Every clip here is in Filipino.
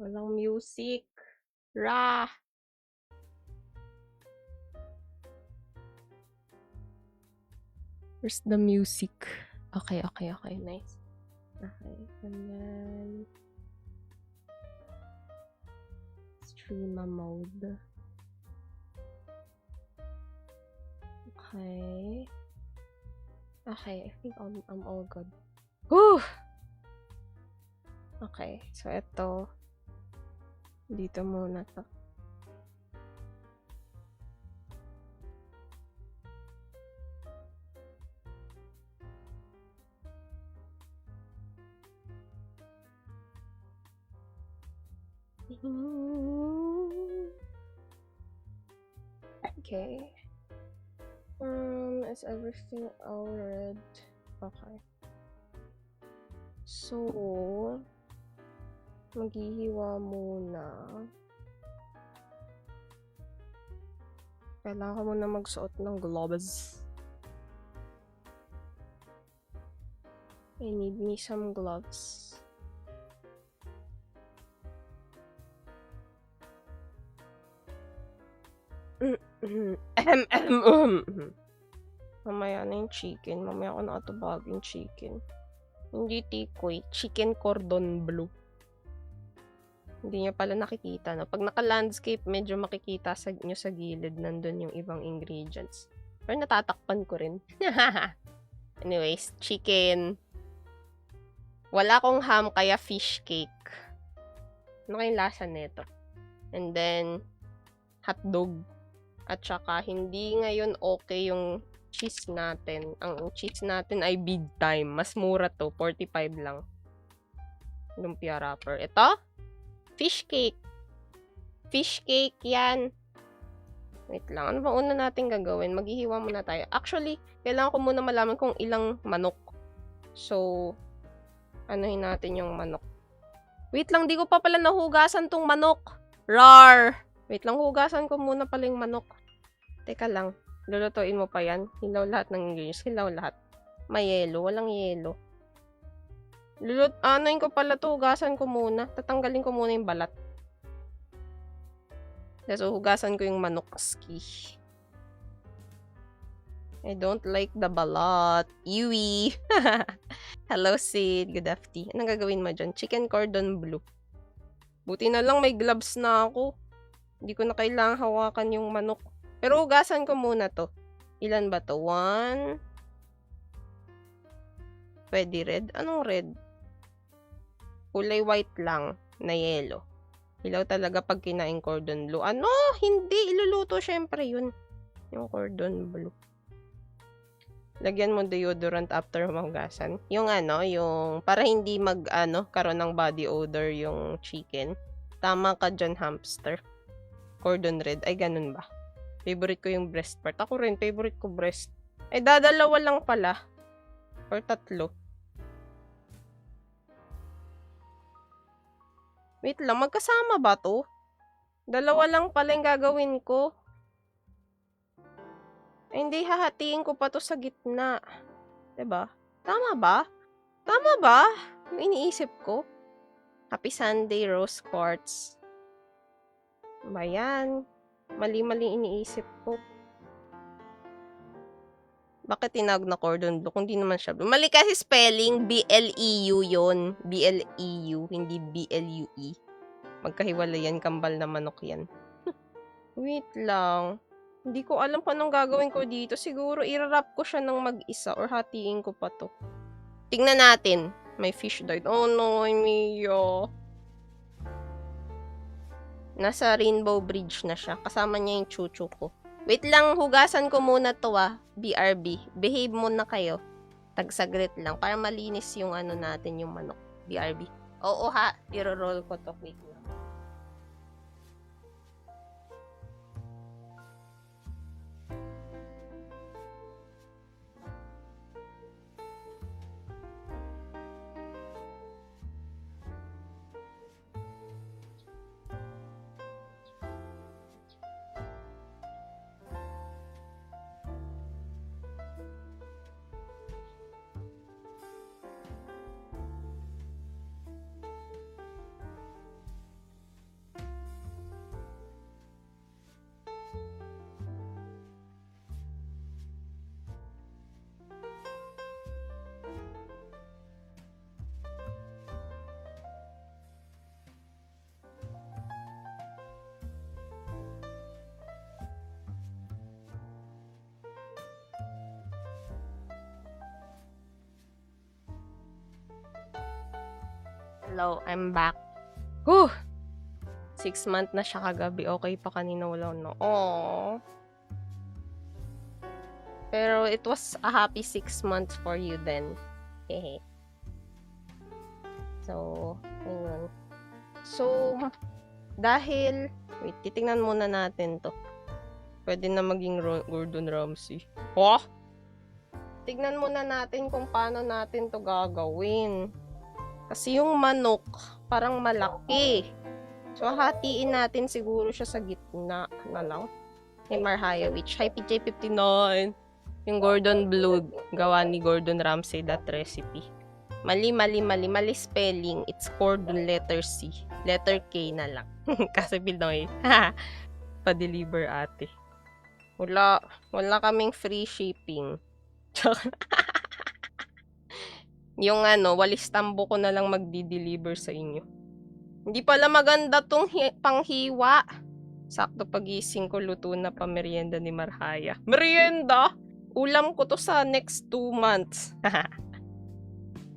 Walang music. Ra! Where's the music? Okay. Nice. Okay. Ganyan. Streamer mode. Okay. Okay, I think I'm all good. Whew! Okay, so ito. Dito muna to. Okay. Is everything all red? Okay. So, maghihiwa muna. Kailangan ko muna magsuot ng gloves. I need me some gloves. Mamaya na yung chicken. Mamaya ako nakatubag yung chicken. Hindi tikoy. Chicken cordon bleu. Hindi niya pala nakikita. No? Pag naka-landscape, medyo makikita nyo sa gilid. Nandun yung ibang ingredients. Pero natatakpan ko rin. Anyways, chicken. Wala akong ham, kaya fish cake. Ano kayong lasa nito? And then, hotdog. At saka, hindi ngayon okay yung cheese natin. Ang cheese natin ay big time. Mas mura to. 45 lang. Lumpia wrapper. Ito? Fish cake. Fish cake yan. Wait lang. Ano ba una natin gagawin? Maghihiwa muna tayo. Actually, kailangan ko muna malaman kung ilang manok. So, anuhin natin yung manok. Wait lang, di ko pa pala nahugasan tong manok. Rar! Wait lang, hugasan ko muna pala yung manok. Teka lang. Lulutuin mo pa yan. Hilaw lahat ng ingredients. Hilaw lahat. May yelo. Walang yelo. Anuin ko pala to. Hugasan ko muna. Tatanggalin ko muna yung balat. So, hugasan ko yung manok. Ski. I don't like the balat. Ewie! Hello, Sid. Good afternoon. Anong gagawin mo dyan? Chicken cordon bleu. Buti na lang may gloves na ako. Hindi ko na kailangang hawakan yung manok. Pero hugasan ko muna to. Ilan ba to? 1. Pwede red? Anong red? Kulay white lang na yellow. Hilaw talaga pag kinain cordon bleu. Ano? Hindi. Iluluto syempre yun. Yung cordon bleu. Lagyan mo deodorant after mahugasan. Yung yung para hindi karoon ng body odor yung chicken. Tama ka dyan, hamster. Cordon red. Ay, ganun ba? Favorite ko yung breast part. Ako rin, favorite ko breast. Ay, dadalawa lang pala. Or 3. Wait lang, magkasama ba to? 2 lang pala yung gagawin ko. Ay, hindi, hahatiin ko pa to sa gitna. Diba? Tama ba? Tama ba? Yung iniisip ko. Happy Sunday, Rose Quartz. Ba yan? Mali-mali iniisip ko. Bakit tinawag na cordon bleu? Kung di naman siya blue. Mali kasi spelling. B-L-E-U yun. B-L-E-U. Hindi B-L-U-E. Magkahiwalay yan. Kambal na manok yan. Wait lang. Hindi ko alam kung anong gagawin ko dito. Siguro, i-wrap ko siya ng mag-isa or hatiin ko pa to. Tingnan natin. May fish died. Oh no, Mio. Nasa Rainbow Bridge na siya. Kasama niya yung chuchu ko. Wait lang, hugasan ko muna to BRB. Behave muna kayo. Tagsaglit lang. Para malinis yung natin, yung manok. BRB. Oo ha, i-roll ko to. Wait lang. Hello, I'm back. Whew! 6 months na siya kagabi. Okay pa kanina, wala na. Aww. Pero it was a happy 6 months for you then. Hehe. So, ayun. So, dahil, wait, titingnan muna natin to. Pwede na maging Gordon Ramsay. Oh! Tignan muna natin kung paano natin to gagawin. Kasi yung manok, parang malaki. So, hatiin natin siguro siya sa gitna na lang. Ni Marhaya Witch. Hi, PJ59. Yung Gordon Blue, gawa ni Gordon Ramsay, that recipe. Mali spelling. It's Gordon letter C. Letter K na lang. Kasi Pinoy. Pa-deliver ate. Wala kaming free shipping. Yung walis tambo ko na lang magdi-deliver sa inyo. Hindi pala maganda tong panghiwa. Sakto pagising ko, luto na pa merienda ni Marhaya. Merienda? Ulam ko to sa next 2 months.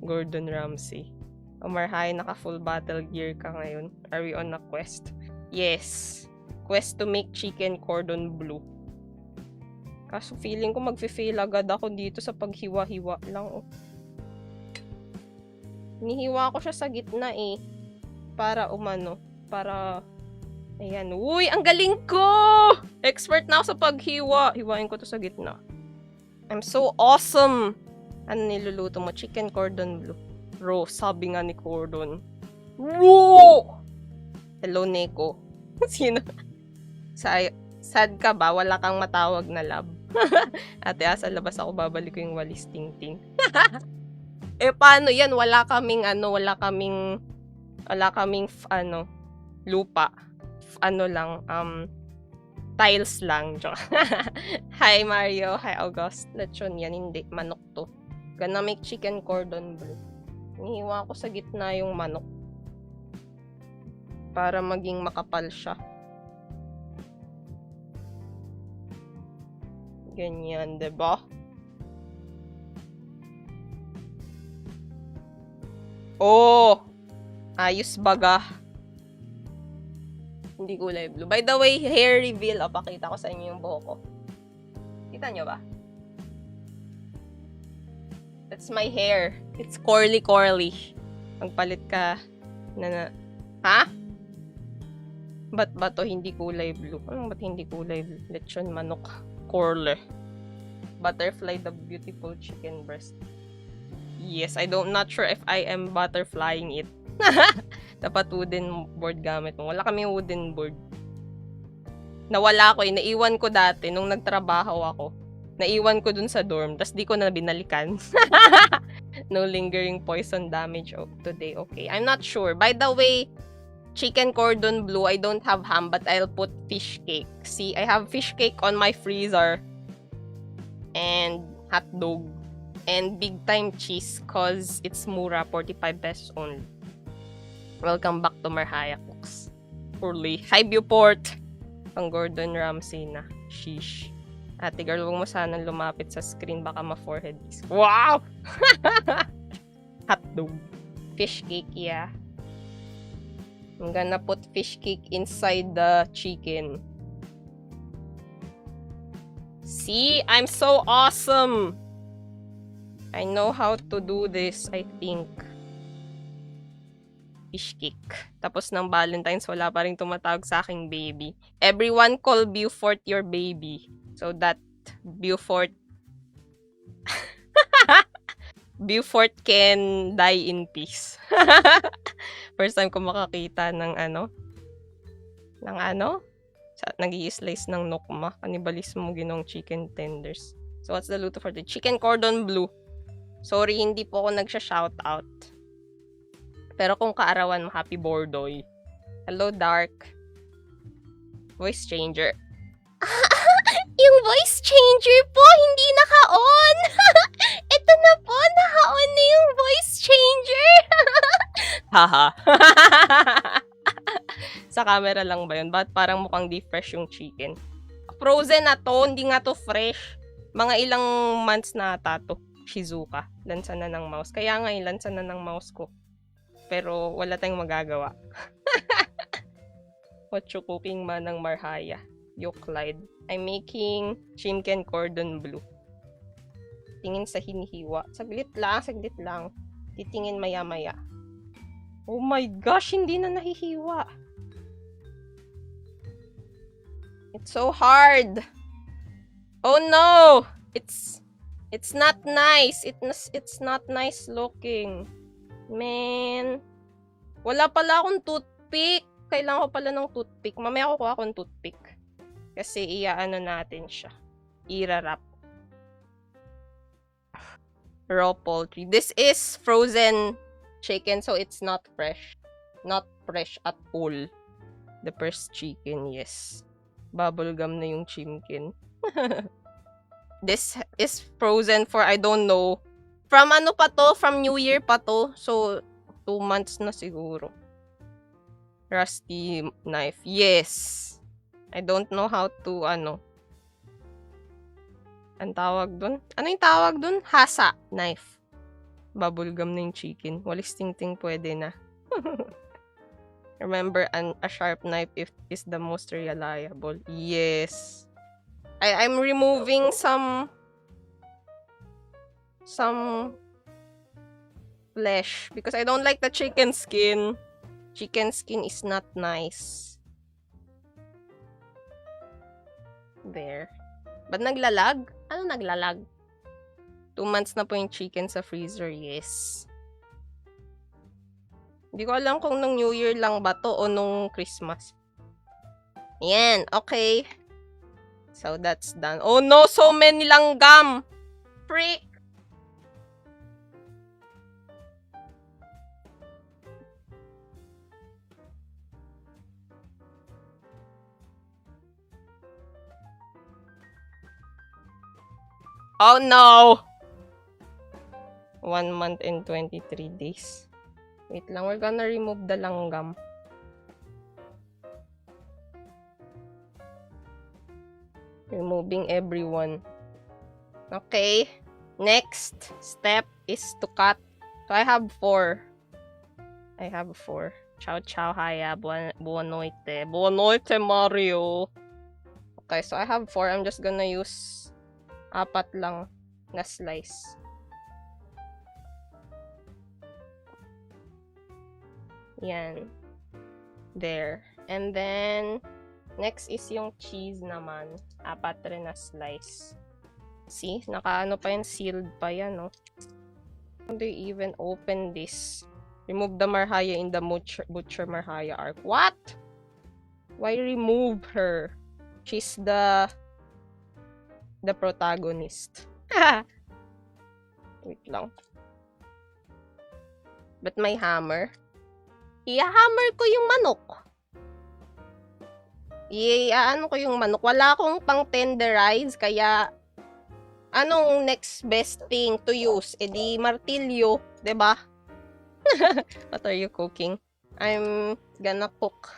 Gordon Ramsay. O Marhaya, naka full battle gear ka ngayon. Are we on a quest? Yes. Quest to make chicken cordon bleu. Kaso feeling ko mag-fail agad ako dito sa paghiwa-hiwa lang. Oh. Nihiwa ko siya sa gitna eh. Para para... Ayan. Uy, ang galing ko! Expert na ako sa paghiwa. Hiwain ko to sa gitna. I'm so awesome! Ano niluluto mo? Chicken cordon bleu. Bro, sabi nga ni Cordon. Whoa! Hello, Neko. Sino? Sad ka ba? Wala kang matawag na love. Ate, sa labas ako, babalik ko yung walis ting-ting. Paano yan? Wala kaming lupa. Tiles lang. Hi, Mario. Hi, August. Lechon yan. Hindi. Manok to. Gonna make chicken cordon bleu. Nihiwa ko sa gitna yung manok. Para maging makapal siya. Ganyan, diba? Oh! Ayos baga. Hindi kulay blue. By the way, hair reveal. Pakita ko sa inyo yung buhok ko. Kita nyo ba? That's my hair. It's curly. Magpalit ka na. Ha? Ba't ba to hindi kulay blue? Ba't hindi kulay blue? Lechon manok. Curly. Butterfly the beautiful chicken breast. Yes, not sure if I am butterflying it. Dapat wooden board gamit mo. Wala kami wooden board. Nawala ko eh. Naiwan ko dati nung nagtrabaho ako. Naiwan ko dun sa dorm. Tas di ko na binalikan. No lingering poison damage today. Okay. I'm not sure. By the way, chicken cordon bleu, I don't have ham but I'll put fish cake. See, I have fish cake on my freezer. And hot dog. And big time cheese cause it's mura, 45 pesos only. Welcome back to Marhaya Cooks. Poorly. Hi, Viewport! Pang Gordon Ramsay na. Sheesh. Ate girl, huwag mo sanang lumapit sa screen. Baka ma-forehead. Wow! Hotdog. Fish cake, yeah. I'm gonna put fish cake inside the chicken. See? I'm so awesome! I know how to do this, I think. Fish cake. Tapos ng Valentine's, wala pa rin tumatawag sa aking baby. Everyone call Beaufort your baby. So that Beaufort Beaufort can die in peace. First time ko makakita ng nag-i-slice ng nokma. Kanibalismo ginong chicken tenders. So what's the luto for the chicken cordon bleu? Sorry, hindi po ako nagsha-shoutout. Pero kung kaarawan mo, happy Bordoy. Hello, Dark. Voice changer. Yung voice changer po, hindi naka-on. Ito na po, naka-on na yung voice changer. Haha. Sa camera lang ba yun? Ba't parang mukhang di fresh yung chicken? Frozen na to, hindi nga to fresh. Mga ilang months na ata to. Shizuka. Lansa na ng mouse. Kaya nga, lansa na ng mouse ko. Pero wala tayong magagawa. What you cooking, Manang Marhaya? Euclid. I'm making chimken cordon bleu. Tingin sa hinihiwa. Saglit lang. Titingin maya-maya. Oh my gosh, hindi na nahihiwa. It's so hard. Oh no! It's not nice. It's not nice looking. Man. Wala pala akong toothpick. Kailangan ko pala ng toothpick. Mamaya kukuha akong toothpick. Kasi iaano natin siya. Ira-wrap. Raw poultry. This is frozen chicken, so it's not fresh. Not fresh at all. The first chicken, yes. Bubblegum na yung chimkin. This is frozen for, I don't know. From ano pa to? From New Year pa to. So, 2 months na siguro. Rusty knife. Yes. I don't know how to, ano. Ang tawag dun? Ano yung tawag dun? Hasa knife. Bubblegum na yung chicken. Walis ting-ting pwede na. Remember, a sharp knife is the most reliable. Yes. I'm removing some flesh because I don't like the chicken skin. Chicken skin is not nice. There. Ba't naglalag? Ano naglalag? 2 months na po yung chicken sa freezer, yes. Hindi ko alam kung nung New Year lang ba to o nung Christmas. Yan, okay. So, that's done. Oh no, so many langgam! Freak! Oh no! 1 month and 23 days. Wait lang, we're gonna remove the langgam. Removing everyone. Okay. Next step is to cut. So I have 4. Ciao, ciao, Haya. Buon noite. Buon noite, Mario. Okay, so I have 4. I'm just gonna use 4 lang na slice. Yan. There. And then, next is yung cheese naman. 4 rin na slice. See? Nakaano pa yan. Sealed pa yan, no? How do you even open this? Remove the Marhaya in the Butcher Marhaya arc. What? Why remove her? She's the protagonist. Wait lang. But my hammer? I-hammer ko yung manok. I-ano ko yung manok. Wala akong pang tenderize, kaya anong next best thing to use? E di martilyo, 'di ba? What are you cooking? I'm gonna cook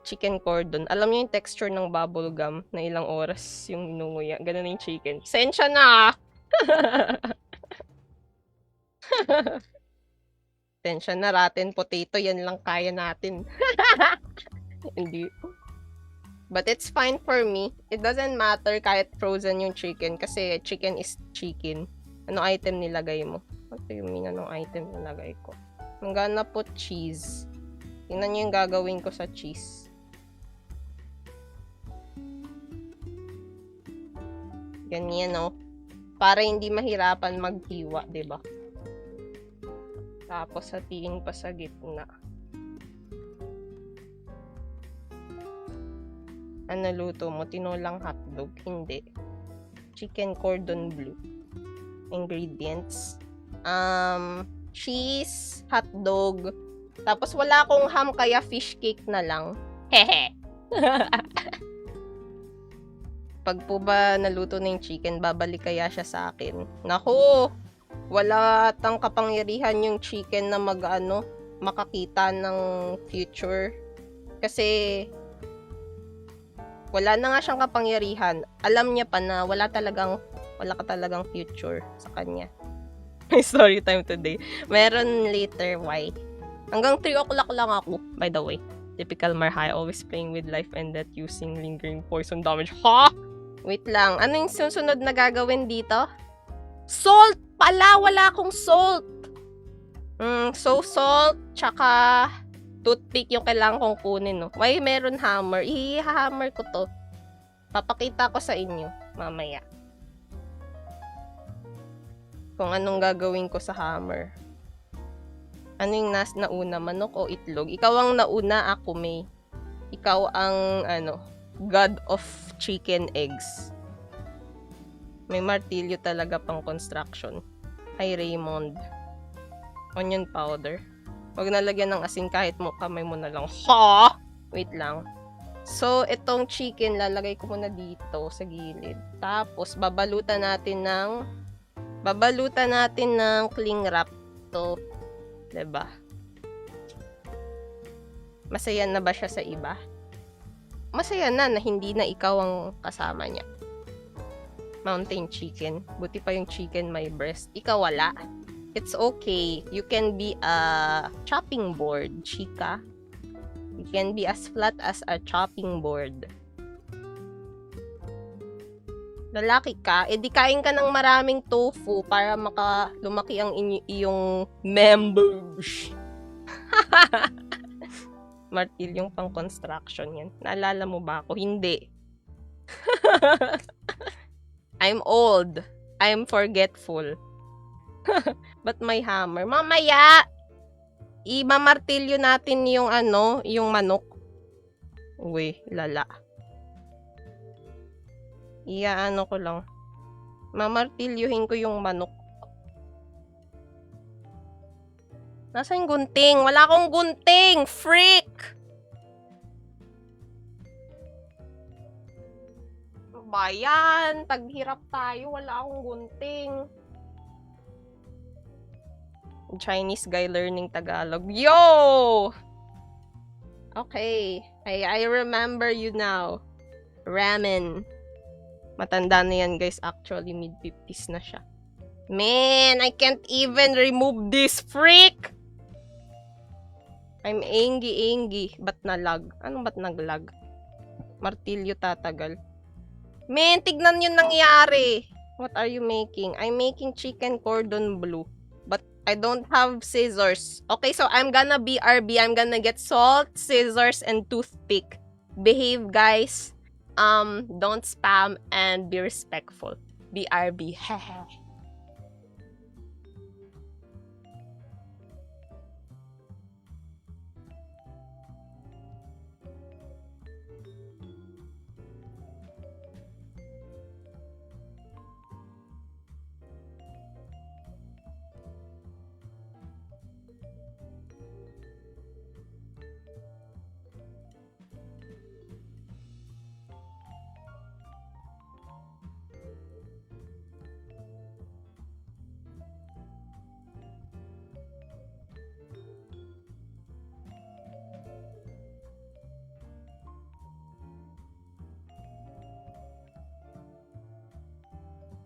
chicken cordon. Alam niyo yung texture ng bubble gum na ilang oras yung inunguya. Ganun yung chicken. Sensya na! Sensya na, rotten potato. Yan lang kaya natin. Hindi. But it's fine for me. It doesn't matter kahit frozen yung chicken kasi chicken is chicken. Ano item nilagay mo? What do you mean anong item nilagay ko? I'm gonna put cheese. Tingnan niyo yung gagawin ko sa cheese. Ganyan, no? Para hindi mahirapan maghiwa, 'di ba? Tapos hatiin pa sa gitna. Ano luto mo? Tinolang hotdog? Hindi. Chicken cordon bleu. Ingredients. Cheese, hotdog. Tapos wala akong ham kaya fish cake na lang. Hehe. Pag po ba naluto na yung chicken, babalik kaya siya sa akin? Naku! Wala tang kapangyarihan yung chicken na makakita ng future. Kasi wala na nga siyang kapangyarihan. Alam niya pa na wala ka talagang future sa kanya. My story time today. Meron later, why? Hanggang 3 o'clock lang ako, by the way. Typical Marhay, always playing with life and death using lingering poison damage. Ha? Wait lang. Ano yung susunod na gagawin dito? Salt pala! Wala akong salt! So salt, tsaka toothpick yung kailangan kong kunin, no? Why meron hammer? I-hammer ko to. Papakita ko sa inyo mamaya. Kung anong gagawin ko sa hammer. Ano yung nauna, manok o itlog? Ikaw ang nauna, ako may. Ikaw ang, god of chicken eggs. May martilyo talaga pang construction. Ay, Raymond. Onion powder. Huwag nalagyan ng asin kahit mo, kamay mo na lang. Ha? Wait lang. So, itong chicken, lalagay ko muna dito sa gilid. Tapos, babalutan natin ng cling wrap to. Diba? Masaya na ba siya sa iba? Masaya na hindi na ikaw ang kasama niya. Mountain chicken. Buti pa yung chicken may breast. Ikaw wala. It's okay. You can be a chopping board, chika. You can be as flat as a chopping board. Lalaki ka, edi kain ka ng maraming tofu para lumaki ang iyong members. Martilyong pang construction yan. Naalala mo ba ako? Hindi. I'm old. I'm forgetful. But my hammer. Mamaya! Imamartilyo natin yung yung manok. Uy, lala. Ko lang. Mamartilyuhin ko yung manok. Nasaan yung gunting? Wala akong gunting! Freak! Bayan! Taghirap tayo. Wala akong gunting. Chinese guy learning Tagalog. Yo! Okay. I remember you now. Ramen. Matanda na yan, guys. Actually, mid-50s na siya. Man, I can't even remove this freak! I'm angry. Ba't nalag? Anong ba't naglag? Martilyo tatagal. Man, tignan yung nangyari. What are you making? I'm making chicken cordon bleu. But I don't have scissors. Okay, so I'm gonna BRB. I'm gonna get salt, scissors, and toothpick. Behave, guys. Don't spam and be respectful. BRB. Hehe.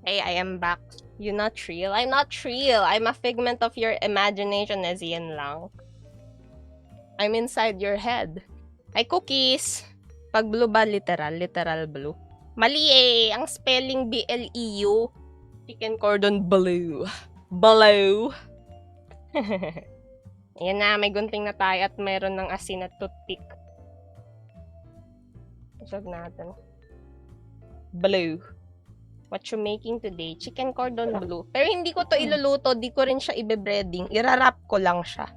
Hey, I am back. You not real? I'm not real. I'm a figment of your imagination, as yan lang. I'm inside your head. Ay, cookies! Pag blue ba, literal blue. Mali eh! Ang spelling B-L-E-U. Chicken cordon bleu. Bleu. Ayan na, may gunting na tayo at mayroon ng asin at toothpick. Usog natin. Blue. What you making today? Chicken cordon bleu. Pero hindi ko to iluluto, di ko rin siya ibe-breading. Irarap ko lang siya.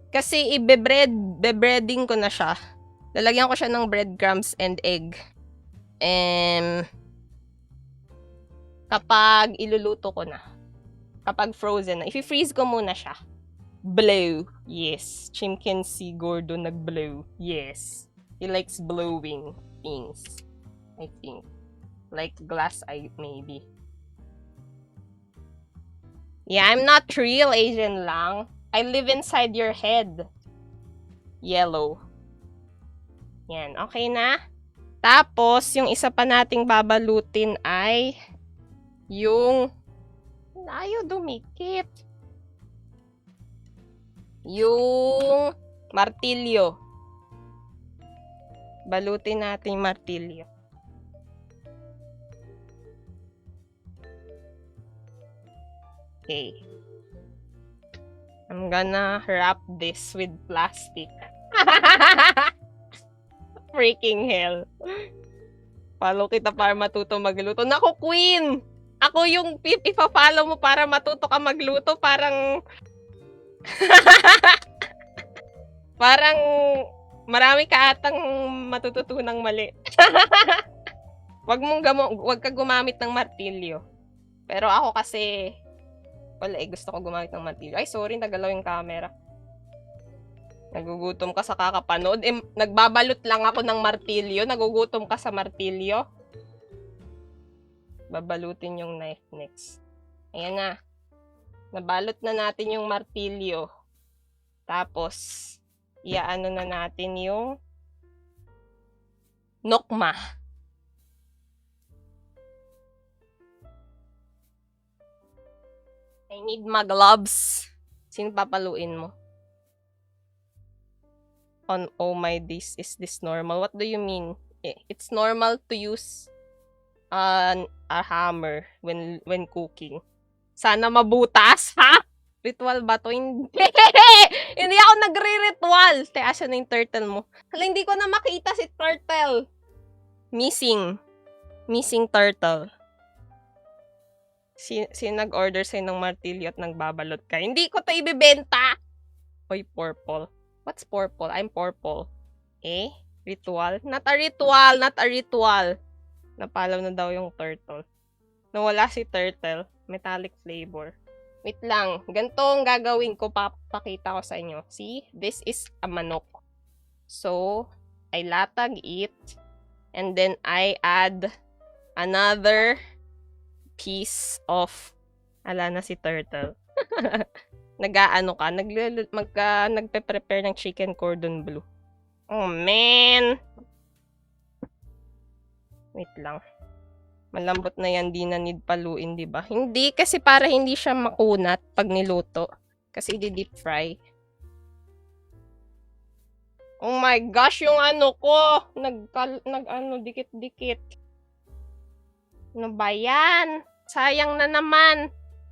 Kasi ibe-breading ko na siya. Lalagyan ko siya ng breadcrumbs and egg. Kapag iluluto ko na. Kapag frozen na. I-freeze ko muna siya. Blow. Yes. Chimkin si Gordon nag-blow. Yes. He likes blowing things. I think. Like glass eye, maybe. Yeah, I'm not real, Asian lang. I live inside your head. Yellow. Yan, okay na? Tapos, yung isa pa nating babalutin ay yung ayaw dumikit. yung martilyo. Balutin natin yung martilyo. Okay. I'm gonna wrap this with plastic. Freaking hell. Follow kita para matuto magluto. Naku, Queen! Ako yung ipa-follow mo para matuto ka magluto. Parang... parang marami ka atang matututunang mali. Wag ka gumamit ng martilyo. Pero ako kasi... wala gusto ko gumamit ng martilyo. Ay, sorry, nagalaw yung camera. Nagugutom ka sa kakapanood. Nagbabalot lang ako ng martilyo. Nagugutom ka sa martilyo. Babalutin yung knife next. Ayan na. Nabalot na natin yung martilyo. Tapos, iaano na natin yung nokma. I need my gloves. Sino papaluin mo? Oh my, is this normal? What do you mean? It's normal to use a hammer when cooking. Sana mabutas, ha? Ritual ba to? Hindi. Hindi ako nagre-ritual. Asa na yung turtle mo? Hala, hindi ko na makita si turtle. Missing turtle. Sino nag-order sa'yo ng martilyo at nagbabalot ka? Hindi ko to ibibenta! Hoy, purple. What's purple? I'm purple. Ritual? Not a ritual. Napalaw na daw yung turtle. Nawala si turtle. Metallic flavor. Wait lang. Ganito ang gagawin ko. Papakita ko sa inyo. See? This is a manok. So, I latag it. And then, I add another piece of... ala na si turtle. Nag-aano ka? Nagpe-prepare ng chicken cordon bleu. Oh, man! Wait lang. Malambot na yan, di na need paluin, di ba? Hindi, kasi para hindi siya makunat pag niluto. Kasi i-deep fry. Oh my gosh, yung ano ko! Dikit-dikit. Ano ba yan? Sayang na naman.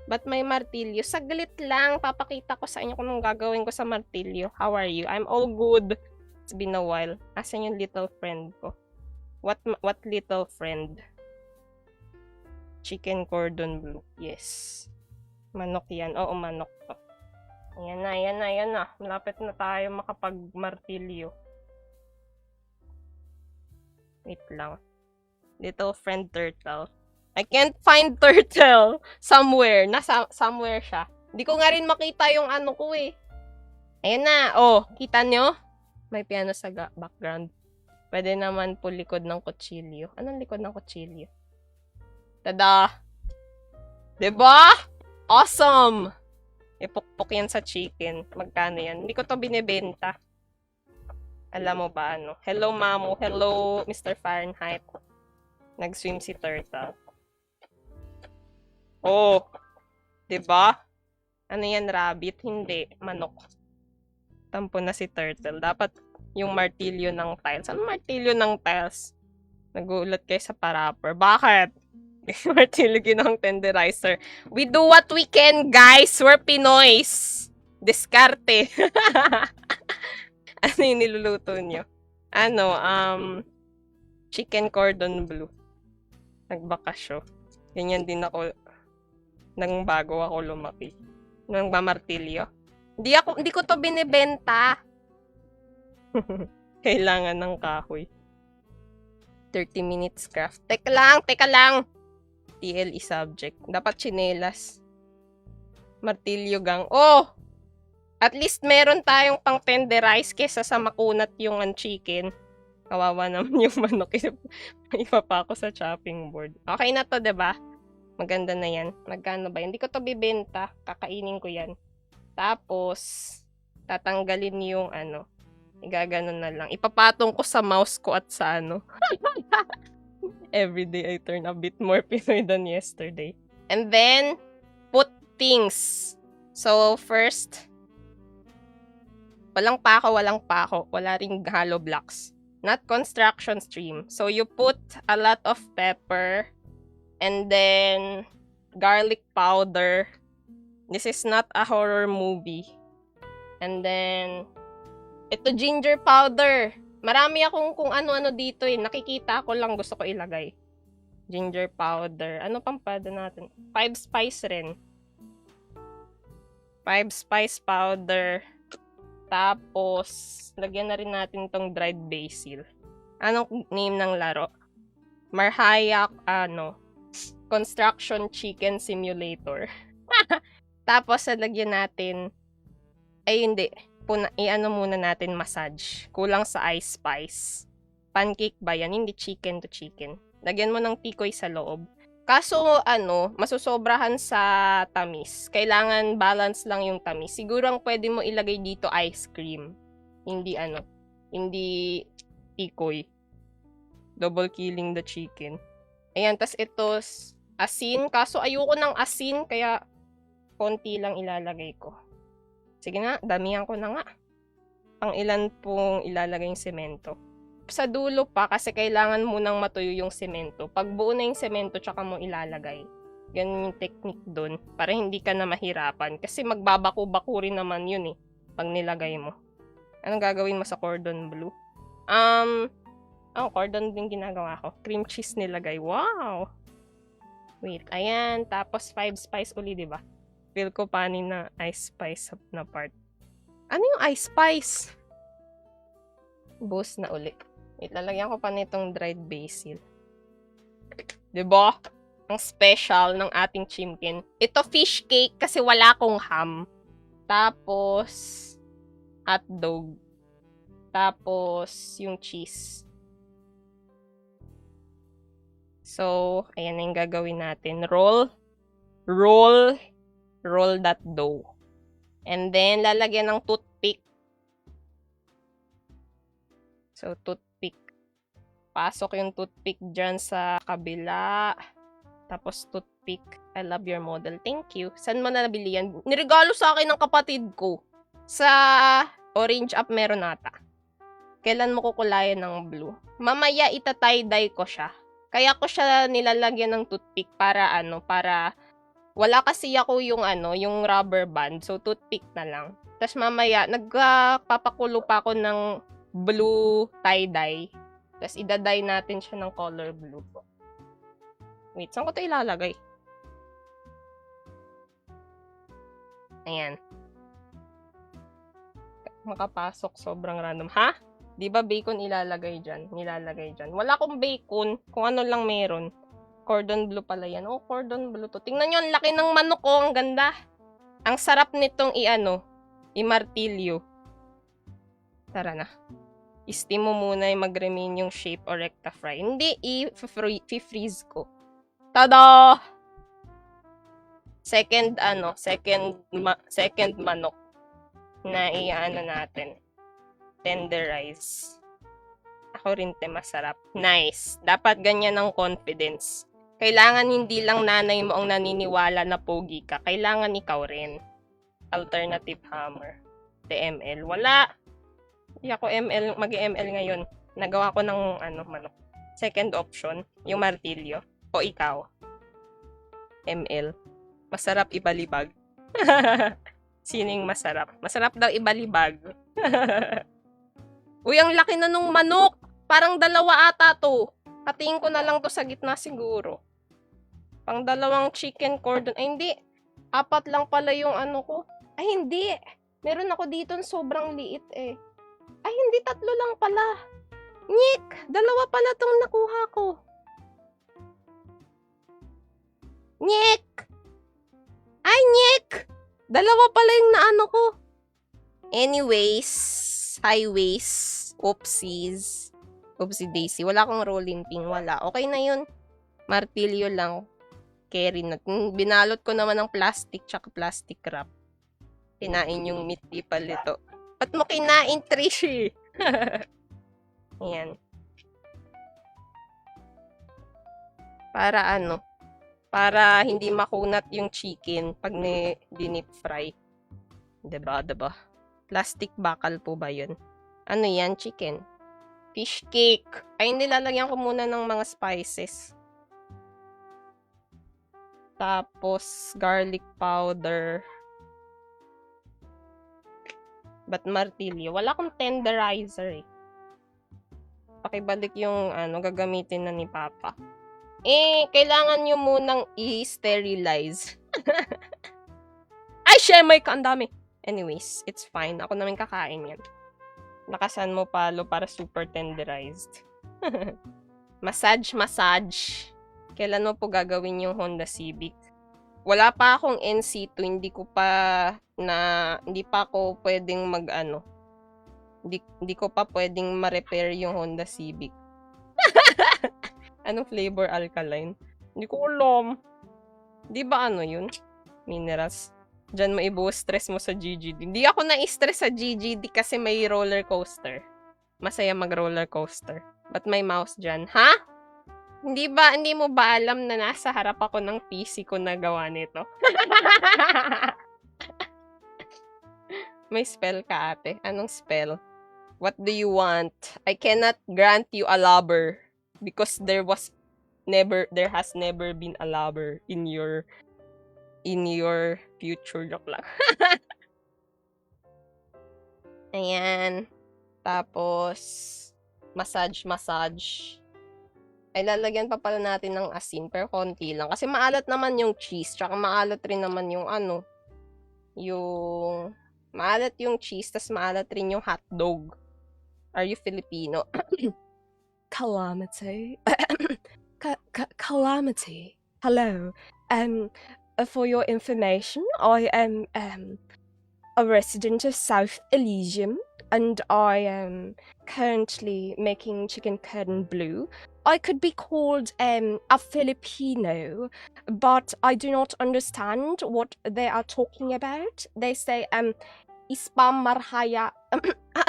Ba't may martilyo? Saglit lang. Papakita ko sa inyo kung anong gagawin ko sa martilyo. How are you? I'm all good. It's been a while. Asan yung little friend ko? What little friend? Chicken cordon bleu. Yes. Manok yan. Oo, manok to. Ayan na. Malapit na tayo makapag-martilyo. Wait lang. Little friend turtle. I can't find turtle somewhere. Somewhere siya. Hindi ko nga rin makita yung ano ko eh. Ayan na. Oh, kita nyo? May piano sa background. Pwede naman po likod ng kutsilyo. Anong likod ng kutsilyo? Tada! Diba? Awesome! Ipukpok yan sa chicken. Magkano yan? Hindi ko to binibenta. Alam mo ba ano? Hello, Mamo. Hello, Mr. Fahrenheit. Nag-swim si turtle. Oh! Diba? Ano yan, rabbit? Hindi. Manok. Tampo na si turtle. Dapat yung martilyo ng tiles. Ano martilyo ng tiles? Nagulat kayo sa parapper. Bakit? Martilyo ginawang tenderizer. We do what we can, guys. We're Pinoys. Diskarte. Ano yung niluluto nyo? Ano, chicken cordon bleu. Nagbakasyo. Ganyan din ako nang bago ako lumaki. Nang mamartilyo. Hindi ko to binibenta. Kailangan ng kahoy. 30 minutes craft. Teka lang. TLE subject. Dapat tsinelas. Martilyo gang. Oh! At least meron tayong pang tenderize kesa sa makunat yung chicken. Kawawa naman yung manok. Ipa pa ako sa chopping board. Okay na to, diba? Maganda na yan. Magkano ba? Hindi ko to bibenta. Kakainin ko yan. Tapos, tatanggalin yung igaganon na lang. Ipapatong ko sa mouse ko at sa Every day I turn a bit more Pinoy than yesterday. And then, put things. So, first, Walang pako. Wala ring hollow blocks. Not construction stream. So, you put a lot of pepper and then garlic powder. This is not a horror movie. And then, ito ginger powder. Marami akong kung ano-ano dito eh. Nakikita ko lang gusto ko ilagay. Ginger powder. Ano pang pada natin? 5 spice rin. 5 spice powder. Tapos, lagyan na rin natin tong dried basil. Anong name ng laro? Marhaya, Construction Chicken Simulator. Tapos, lagyan natin, ay hindi, i-ano muna natin massage. Kulang sa ice spice. Pancake ba yan? Hindi chicken to chicken. Lagyan mo ng tikoy sa loob. Kaso, masusobrahan sa tamis. Kailangan balance lang yung tamis. Siguro ang pwede mo ilagay dito ice cream. Hindi hindi tikoy. Double killing the chicken. Ayan, tas ito, asin. Kaso ayoko ng asin, kaya konti lang ilalagay ko. Sige nga, damihan ko na nga. Ang ilan pong ilalagay yung semento. Sa dulo pa kasi kailangan munang matuyo yung semento. Pag buo na yung semento, tsaka mo ilalagay. Ganun yung technique dun. Para hindi ka na mahirapan. Kasi magbabako-bako rin naman yun eh. Pag nilagay mo. Anong gagawin mo sa cordon bleu? Cordon bleu yung ginagawa ko. Cream cheese nilagay. Wow! Wait, ayan. Tapos 5 spice uli, diba? Feel ko panin na ice spice na part. Ano yung ice spice? Boost na uli. Wait, lalagyan ko pa nitong dried basil. Diba? Ang special ng ating chimkin. Ito fish cake kasi wala akong ham. Tapos, hotdog. Tapos, yung cheese. So, ayan na yung gagawin natin. Roll that dough. And then, lalagyan ng toothpick. So, toothpick. Pasok yung toothpick dyan sa kabila. Tapos, toothpick. I love your model. Thank you. Saan mo na nabili yan? Niregalo sa akin ng kapatid ko. Sa Orange Up meron nata. Kailan mo kukulayan ng blue? Mamaya ita-tie-dye ko siya. Kaya ko siya nilalagyan ng toothpick para wala kasi ako yung yung rubber band. So, toothpick na lang. Tapos mamaya, nagpapakulo pa ako ng blue tie-dye. Tapos, idadye natin siya ng color blue. Wait, saan ko ito ilalagay? Ayan. Makapasok, sobrang random. Ha? Di ba bacon ilalagay dyan? Nilalagay dyan. Wala akong bacon. Kung ano lang meron. Cordon bleu pala yan. Oh, cordon bleu to. Tingnan nyo, ang laki ng manok ko. Ang ganda. Ang sarap nitong i-martilyo. Tara na. I-steam mo muna yung mag-remain yung shape or recta fry. Hindi, i-freeze ko. Tada! Second manok na natin. Tenderize. Ako rin masarap. Nice. Dapat ganyan ang confidence. Kailangan hindi lang nanay mo ang naniniwala na pogi ka. Kailangan ikaw rin. Alternative hammer. TML. Wala. Hindi ako mag-ML ngayon. Nagawa ko ng manok. Second option, yung martilyo. O ikaw. ML. Masarap ibalibag. Sining masarap? Masarap daw ibalibag. Uy, ang laki na nung manok. Parang 2 ata to. Hatiin ko na lang to sa gitna siguro. Pang 2 chicken cordon. Ay, hindi. 4 lang pala yung ko. Ay, hindi. Meron ako dito sobrang liit eh. Ay, hindi 3 lang pala. Nyek! 2 pala tong nakuha ko. Nyek! Ay, nyek! 2 pala yung naano ko. Anyways, highways, oopsies, oopsie daisy. Wala akong rolling pin, wala. Okay na yun. Martilyo lang. Carry na. Binalot ko naman ng plastic tsaka plastic wrap. Kinain yung meat people ito. Ba't mo kinain, Trishi? Ayan. Para para hindi makunat yung chicken pag dinip fry. Diba? Plastic bakal po ba yun? Ano yan? Chicken. Fish cake. Ay, nilalagyan ko muna ng mga spices. Tapos, garlic powder. But martilyo. Wala akong tenderizer eh. Pakibalik yung gagamitin na ni Papa. Kailangan nyo munang i-sterilize. Ay, shemay ka! Ang dami! Anyways, it's fine. Ako naman kakain yan. Nakasan mo palo para super tenderized. Massage. Kailan mo po gagawin yung Honda Civic? Wala pa akong NC2. Hindi pa ako pwedeng hindi ko pa pwedeng ma-repair yung Honda Civic. Anong flavor alkaline? Hindi ko alam. Di ba yun? Minerals. Diyan mo ibuhos stress mo sa GGD. Hindi ako na-stress sa GGD kasi may roller coaster. Masaya mag-roller coaster. Ba't may mouse dyan? Ha? Hindi mo ba alam na nasa harap ako ng PC ko na gawa nito? May spell ka, ate. Anong spell? What do you want? I cannot grant you a lover because there has never been a lover in your future. Joke lang. Ayan. Tapos, massage. Ay, lalagyan pa pala natin ng asin, pero konti lang. Kasi maalat naman yung cheese, tsaka maalat rin naman yung maalat yung cheese, tas maalat rin yung hotdog. Are you Filipino? Calamity. Calamity. Hello. For your information, I am a resident of South Elysium, and I am currently making chicken cordon bleu. I could be called a Filipino, but I do not understand what they are talking about. They say Ispam marhaya.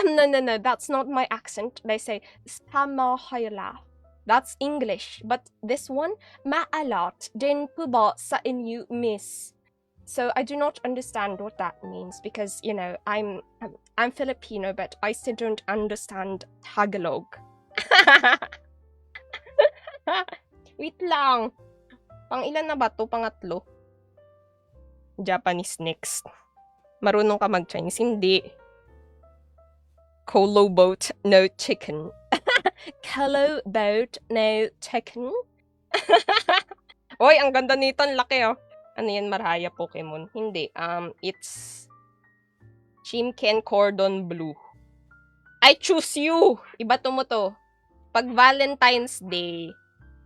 No, that's not my accent. They say Ispam marhaya. That's English, but this one, maalat din po ba sa inyo, miss? So I do not understand what that means because, I'm Filipino, but I still don't understand Tagalog. Wait lang. Pang ilan na ba to? Pangatlo. Japanese next. Marunong ka mag-Chinese? Hindi. Colo boat, no chicken. Colo boat, no chicken. Oy, ang ganda nito. Ang laki, oh. Ano yan? Marhaya Pokemon? Hindi. It's Chimken Cordon Bleu. I choose you! Ibato mo to. Pag Valentine's Day,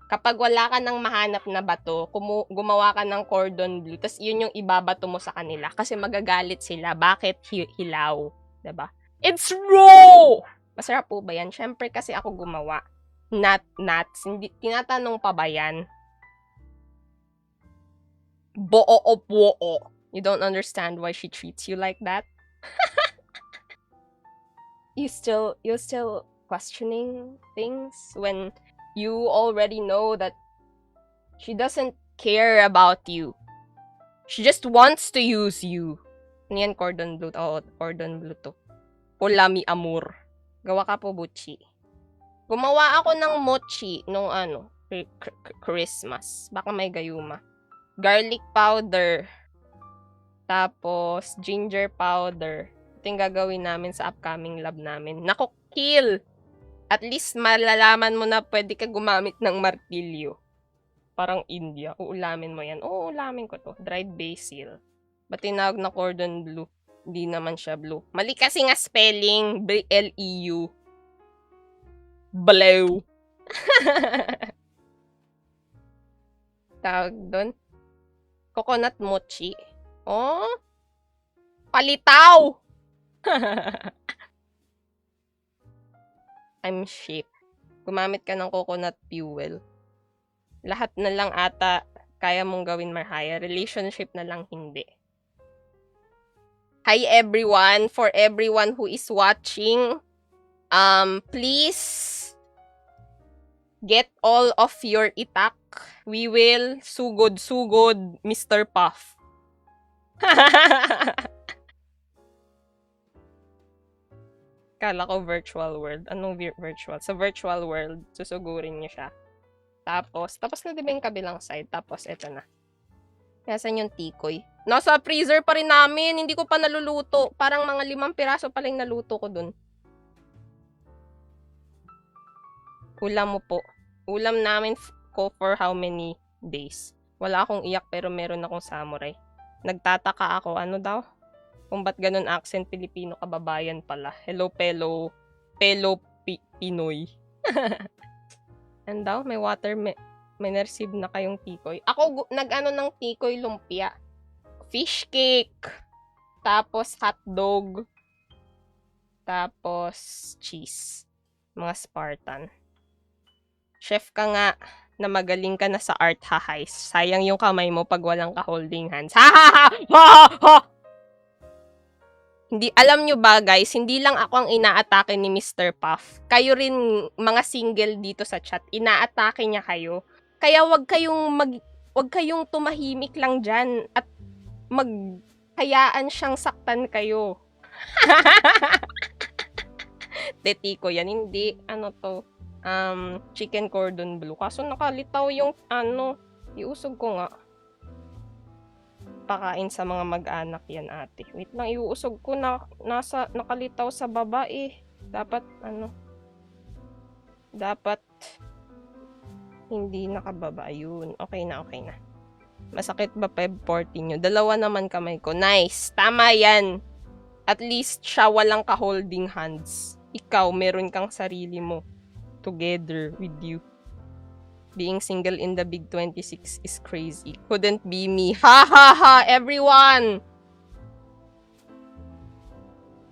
kapag wala ka nang mahanap na bato, gumawa ka ng cordon bleu, tas yun yung ibabato mo sa kanila. Kasi magagalit sila. Bakit hilaw? Diba? It's raw! Masarap po ba yan? Siyempre kasi ako gumawa. Nuts. Hindi, tinatanong pa ba yan? Bo-o-o-bo-o. You don't understand why she treats you like that? You're still questioning things when you already know that she doesn't care about you. She just wants to use you. Ano yan? Cordon bleu. Oh, cordon bleu to. Polami amor. Gawa ka po, Buchi. Gumawa ako ng mochi nung Christmas. Baka may gayuma. Garlic powder. Tapos, ginger powder. Ito yung gagawin namin sa upcoming lab namin. Nako, kill! At least malalaman mo na pwede ka gumamit ng martilyo. Parang India. Uulamin mo yan. Oo, uulamin ko to. Dried basil. Ba't tinawag na cordon bleu? Hindi naman siya blue. Mali kasi nga spelling. B-L-E-U. Blue. Tawag doon. Coconut mochi. Oh? Palitaw! I'm sheep. Gumamit ka ng coconut fuel. Lahat na lang ata kaya mong gawin, Marhaya. Relationship na lang hindi. Hi everyone. For everyone who is watching, please get all of your itak. We will sugod Mr. Puff. Kala ko virtual world. Anong virtual? Sa virtual world, susugurin niyo siya. Tapos na diba yung kabilang side. Tapos, eto na. Nasaan yung tikoy? Nasa freezer pa rin namin. Hindi ko pa naluluto. Parang mga 5 piraso pa lang naluto ko dun. Ulam mo po. Ulam namin ko for how many days? Wala akong iyak pero meron akong samurai. Nagtataka ako. Ano daw? Kung ba't ganun accent Pilipino kababayan pala. Hello, Pelo Pinoy. And daw, may water, may na-receive na kayong tikoy. Ako, nag-ano ng tikoy lumpia. Fish cake. Tapos hotdog. Tapos cheese. Mga Spartan. Chef ka nga na magaling ka na sa art hahay. Sayang yung kamay mo pag walang ka-holding hands. Ha ha ha! Ha ha! Hindi, alam nyo ba guys, hindi lang ako ang inaatake ni Mr. Puff. Kayo rin, mga single dito sa chat, inaatake niya kayo. Kaya wag kayong tumahimik lang dyan at magkayaan siyang saktan kayo. Tetiko yan, hindi. Ano to? Chicken cordon bleu. Kaso nakalitaw yung iusog ko nga. Pakain sa mga mag-anak yan ate. Wait lang, iuusog ko na nakalitaw sa baba eh. Dapat hindi nakababa yun. Okay na. Masakit ba Feb 14 nyo? 2 naman kamay ko. Nice. Tama yan. At least siya walang ka-holding hands. Ikaw, meron kang sarili mo. Together with you. Being single in the big 26 is crazy. Couldn't be me. Ha ha ha, everyone!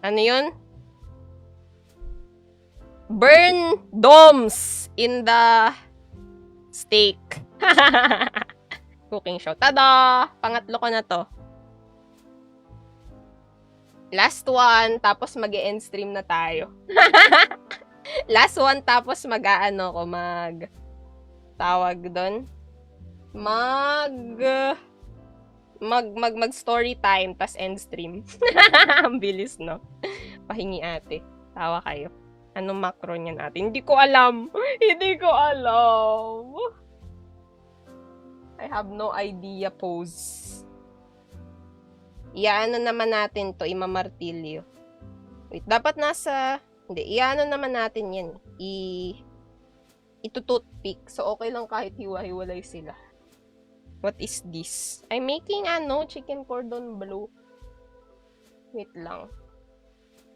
Ano yun? Burn domes in the steak. Cooking show. Tada! Pangatlo ko na to. Last one, tapos mag-e-end stream na tayo. Last one, tapos tawag doon, mag story time tas end stream. Ang bilis, no? Pahingi ate. Tawa kayo. Anong macro niyan ate? Hindi ko alam. I have no idea pose. Iyaano naman natin to, imamartilyo. Wait, dapat iyaano naman natin yan. Ito-toothpick. So, okay lang kahit hiwa-hiwalay sila. What is this? I'm making, chicken cordon bleu. Wait lang.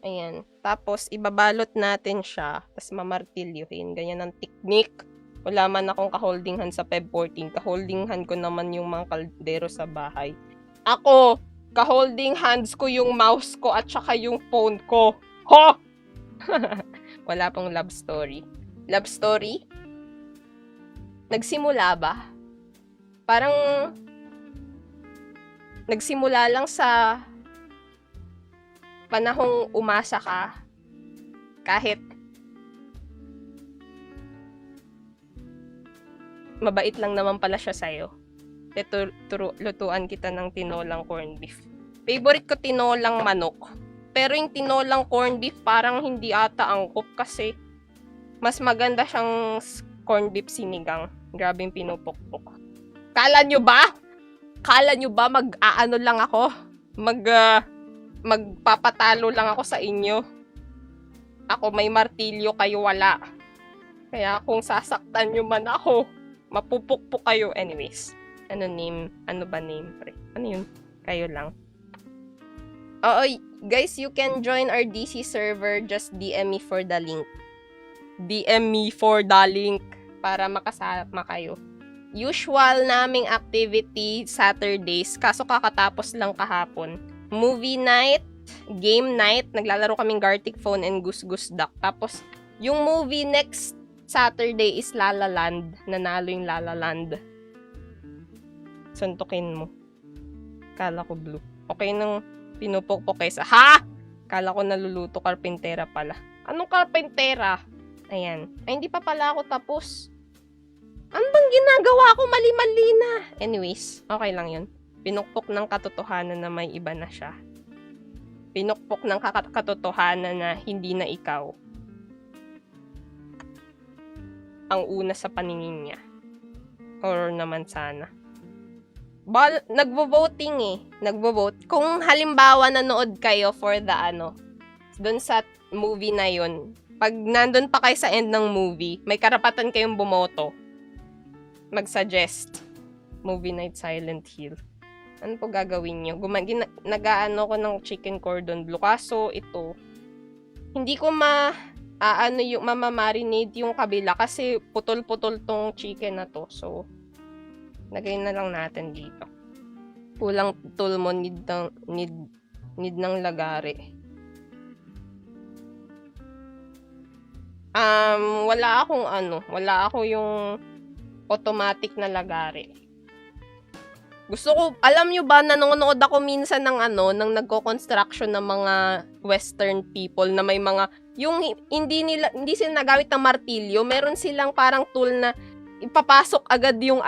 Ayan. Tapos, ibabalot natin siya. Tapos, mamartilyuhin. Ganyan ang technique. Wala man akong ka-holding hand sa Feb 14. Ka-holding hand ko naman yung mga kaldero sa bahay. Ako, ka-holding hands ko yung mouse ko at saka yung phone ko. Ho! Wala pong love story. Love story? Nagsimula ba? Parang nagsimula lang sa panahong umasa ka kahit mabait lang naman pala siya sa'yo. Lutuan kita ng tinolang corned beef. Favorite ko tinolang manok. Pero yung tinolang corned beef parang hindi ata angkop kasi mas maganda siyang corned beef sinigang. Grabing pinupukpok. Kala nyo ba mag-aano lang ako? Magpapatalo lang ako sa inyo? Ako may martilyo, kayo wala. Kaya kung sasaktan nyo man ako, mapupukpok kayo. Anyways, ano ba name? Ano yun? Kayo lang. Oo, guys, you can join our DC server. Just DM me for the link. DM me for the link para makasama kayo. Usual naming activity Saturdays, kaso kakatapos lang kahapon. Movie night, game night, naglalaro kaming Gartic Phone and Goose Goose Duck. Tapos, yung movie next Saturday is La La Land. Nanalo yung La La Land. Suntukin mo. Kala ko blue. Okay nang pinupukpok kaysa. Ha? Kala ko naluluto, karpentera pala. Anong karpentera? Ayan. Ay, hindi pa pala ako tapos. Ano bang ginagawa ko? Mali-mali na. Anyways, okay lang yun. Pinukpok ng katotohanan na may iba na siya. Pinukpok ng katotohanan na hindi na ikaw ang una sa paningin niya. Or naman sana. Nagvo-voting eh. Nagvo-vote. Kung halimbawa nanood kayo for the dun sa movie na yun, pag nandun pa kayo sa end ng movie, may karapatan kayong bumoto. Mag-suggest. Movie Night Silent Hill. Ano po gagawin nyo? Nag-aano ko ng chicken cordon bleu. Kaso ito, hindi ko mamamarinate yung kabila kasi putol-putol tong chicken na to. So, lagay na lang natin dito. Kulang putol mo, need ng lagari. Wala ako yung automatic na lagari. Gusto ko, alam nyo ba, nanonood ako minsan ng ng nagko-construction ng mga western people na may mga, yung hindi sila nagamit ng martilyo, meron silang parang tool na ipapasok agad yung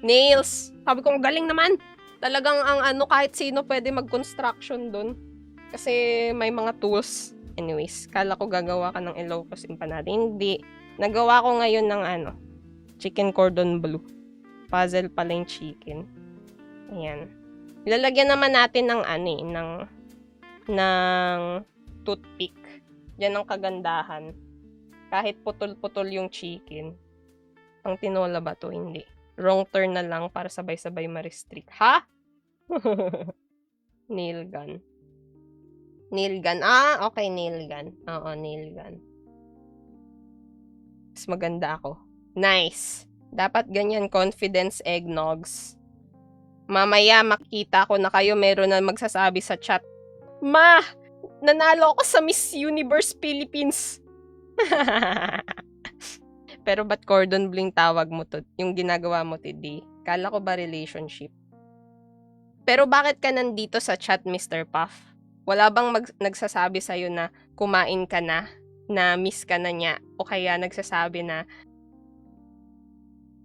nails. Sabi ko, galing naman. Talagang kahit sino pwede mag-construction dun. Kasi may mga tools. Anyways, kala ko gagawa ka ng Ilocos empanada. Hindi. Nagawa ko ngayon ng chicken cordon bleu. Puzzle pala yung chicken. Ayan. Ilalagyan naman natin ng toothpick. Yan ang kagandahan. Kahit putol-putol yung chicken. Ang tinola ba to? Hindi. Wrong turn na lang para sabay-sabay ma-restrict. Ha? Nail gun. Nail gun. Okay, nail gun. Oo, nail gun. Mas maganda ako. Nice. Dapat ganyan confidence eggnogs. Mamaya makikita ko na kayo meron na magsasabi sa chat, Ma! Nanalo ako sa Miss Universe Philippines! Pero ba't cordon bleu tawag mo to? Yung ginagawa mo today? Kala ko ba relationship? Pero bakit ka nandito sa chat, Mr. Puff? Wala bang nagsasabi sa'yo na kumain ka na miss ka na niya? O kaya nagsasabi na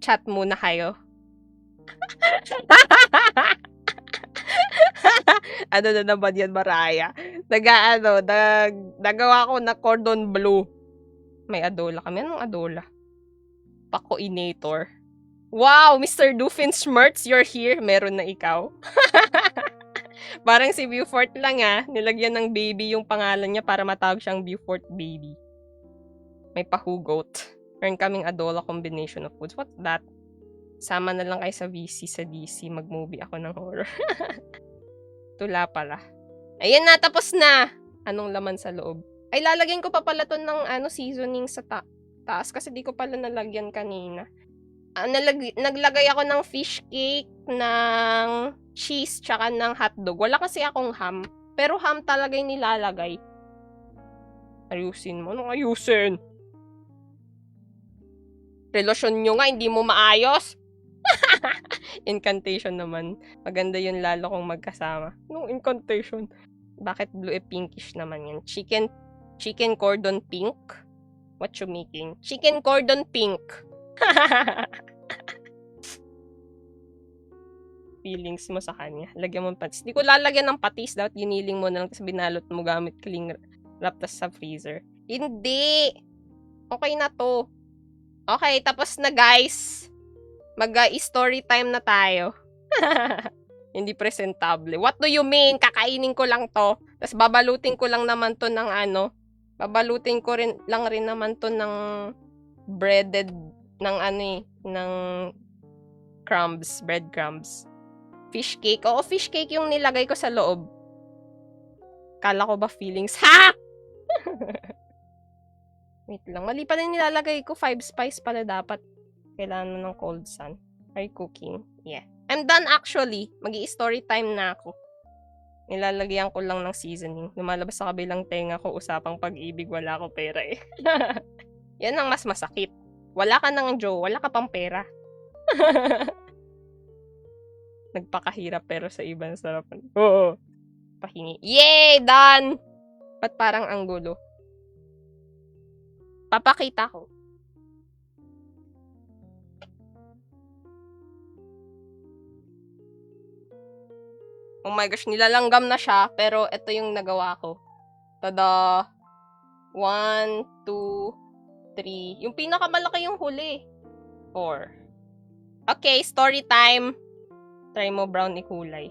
chat muna kayo? Ano na naman yan, Maraya? Nagawa ko na cordon bleu. May adola kami. Anong adola? Pacoinator. Wow! Mr. Doofenshmirtz, you're here. Meron na ikaw. Parang si Beaufort lang nilagyan ng baby yung pangalan niya para matawag siyang Beaufort Baby. May pahugot. Meron kaming adola combination of foods. What's that? Sama na lang kayo sa VC sa DC. Mag-movie ako ng horror. Tula pala. Ayan na, tapos na. Anong laman sa loob? Ay, lalagyan ko pa pala to ng seasoning sa taas kasi di ko pala nalagyan kanina. Naglagay ako ng fish cake, ng cheese, tsaka ng hotdog. Wala kasi akong ham. Pero ham talaga yung nilalagay. Ayusin mo. Anong ayusin? Relasyon nyo nga, hindi mo maayos. Incantation naman. Maganda yun lalo kung magkasama. No, incantation. Bakit blue pinkish naman yan? Chicken cordon pink? What you making? Chicken cordon pink. Feelings mo sa kanya. Lagyan mo ng patis. Di ko lalagyan ng patis. Dapat giniling mo na lang tapos binalot mo gamit cling wrap tas sa freezer. Hindi! Okay na to. Okay, tapos na guys. Mag-story time na tayo. Hindi presentable. What do you mean? Kakainin ko lang to. Tapos babalutin ko lang naman to ng babalutin ko lang rin naman to ng breaded ng ng crumbs, bread crumbs. Fish cake. Oo, fish cake yung nilagay ko sa loob. Kala ko ba feelings? Ha! Wait lang. Mali pa na nilalagay ko. 5 spice pala dapat. Kailangan mo ng cold sun. Are you cooking? Yeah. I'm done actually. Magi-story time na ako. Nilalagyan ko lang ng seasoning. Lumalabas sa kabilang tenga ko. Usapang pag-ibig. Wala ko pera eh. Yan ang mas masakit. Wala ka ng Joe. Wala ka pang pera. Nagpakahirap pero sa iba na sarapan. Oo. Pahingi. Yay! Done! Ba't parang ang gulo? Papakita ko. Oh my gosh, nilalanggam na siya, pero ito yung nagawa ko. Tada! 1, 2, 3. Yung pinakamalaki yung huli. 4. Okay, story time. Try mo brown ikulay.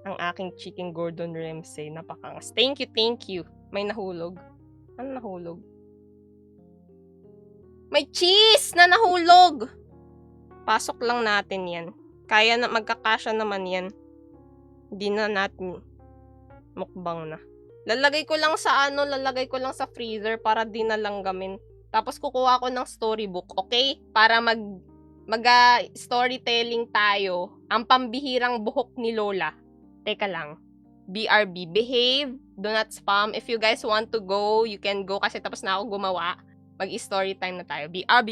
Ang aking chicken Gordon Ramsay. Napakangas. Thank you. May nahulog. Ano nahulog? May cheese na nahulog! Pasok lang natin yan. Kaya na magkakasya naman yan. Hindi na natin mukbang na. Lalagay ko lang sa freezer para di na langgamin. Tapos kukuha ko ng storybook, okay? Para storytelling tayo. Ang pambihirang buhok ni Lola. Teka lang. BRB, behave, do not spam. If you guys want to go, you can go kasi tapos na ako gumawa. Mag-story time na tayo. BRB!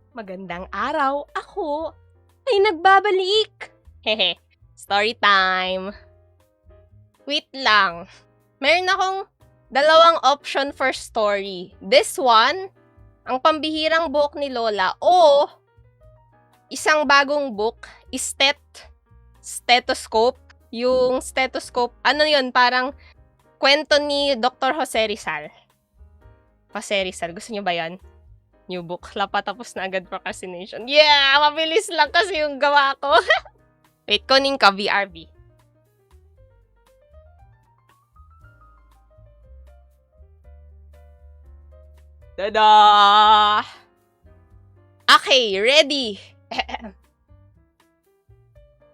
Magandang araw, ako ay nagbabalik. Hehe, story time. Wait lang. Meron akong dalawang option for story. This one, ang pambihirang book ni Lola, o isang bagong book, Stethoscope. Yung stethoscope, ano yun, parang kwento ni Dr. Jose Rizal. Gusto niyo ba yan? New book. Tapos na agad procrastination. Yeah! Mabilis lang kasi yung gawa ko. Wait, kunin ka, VRB. Tada! Okay, ready.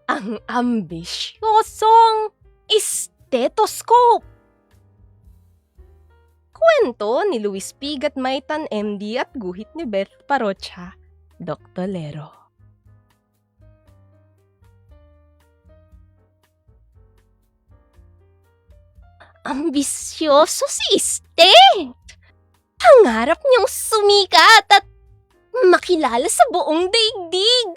Ang ambisyosong stethoscope. Kwento ni Luis Pigat Maitan MD at guhit ni Beth Parocha, Dr. Lero. Ambisyoso si Steth! Pangarap niyang sumikat at makilala sa buong daigdig.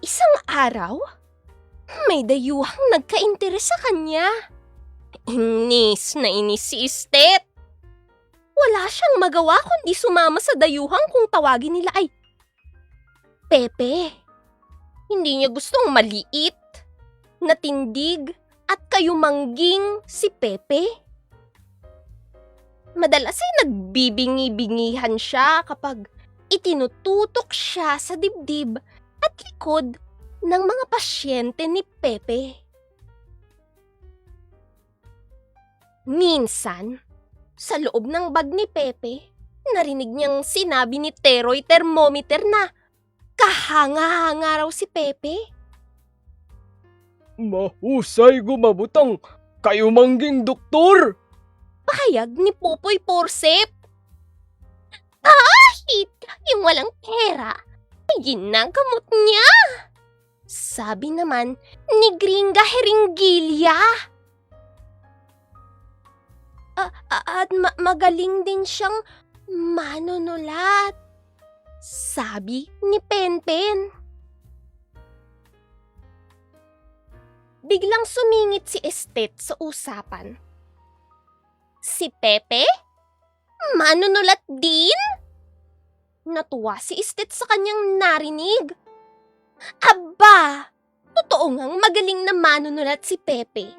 Isang araw, may dayuhang nagka-interes sa kanya. Inis na inis si Steth. Wala siyang magawa kundi sumama sa dayuhang kung tawagin nila ay Pepe. Hindi niya gustong maliit, natindig, at kayumangging si Pepe. Madalas ay nagbibingi-bingihan siya kapag itinututok siya sa dibdib at likod ng mga pasyente ni Pepe. Minsan, sa loob ng bag ni Pepe, narinig niyang sinabi ni Teroy thermometer na kahanga-hanga raw si Pepe. Mahusay gumabutang kayumangging doktor! Pahayag ni Popoy Porsep. Kahit yung walang pera, ay ginagamot niya. Sabi naman ni Gringa Heringilya. At magaling din siyang manunulat. Sabi ni Penpen. Biglang sumingit si Steth sa usapan. Si Pepe? Manunulat din? Natuwa si Steth sa kanyang narinig. Aba, Totoo ngang magaling na manunulat si Pepe.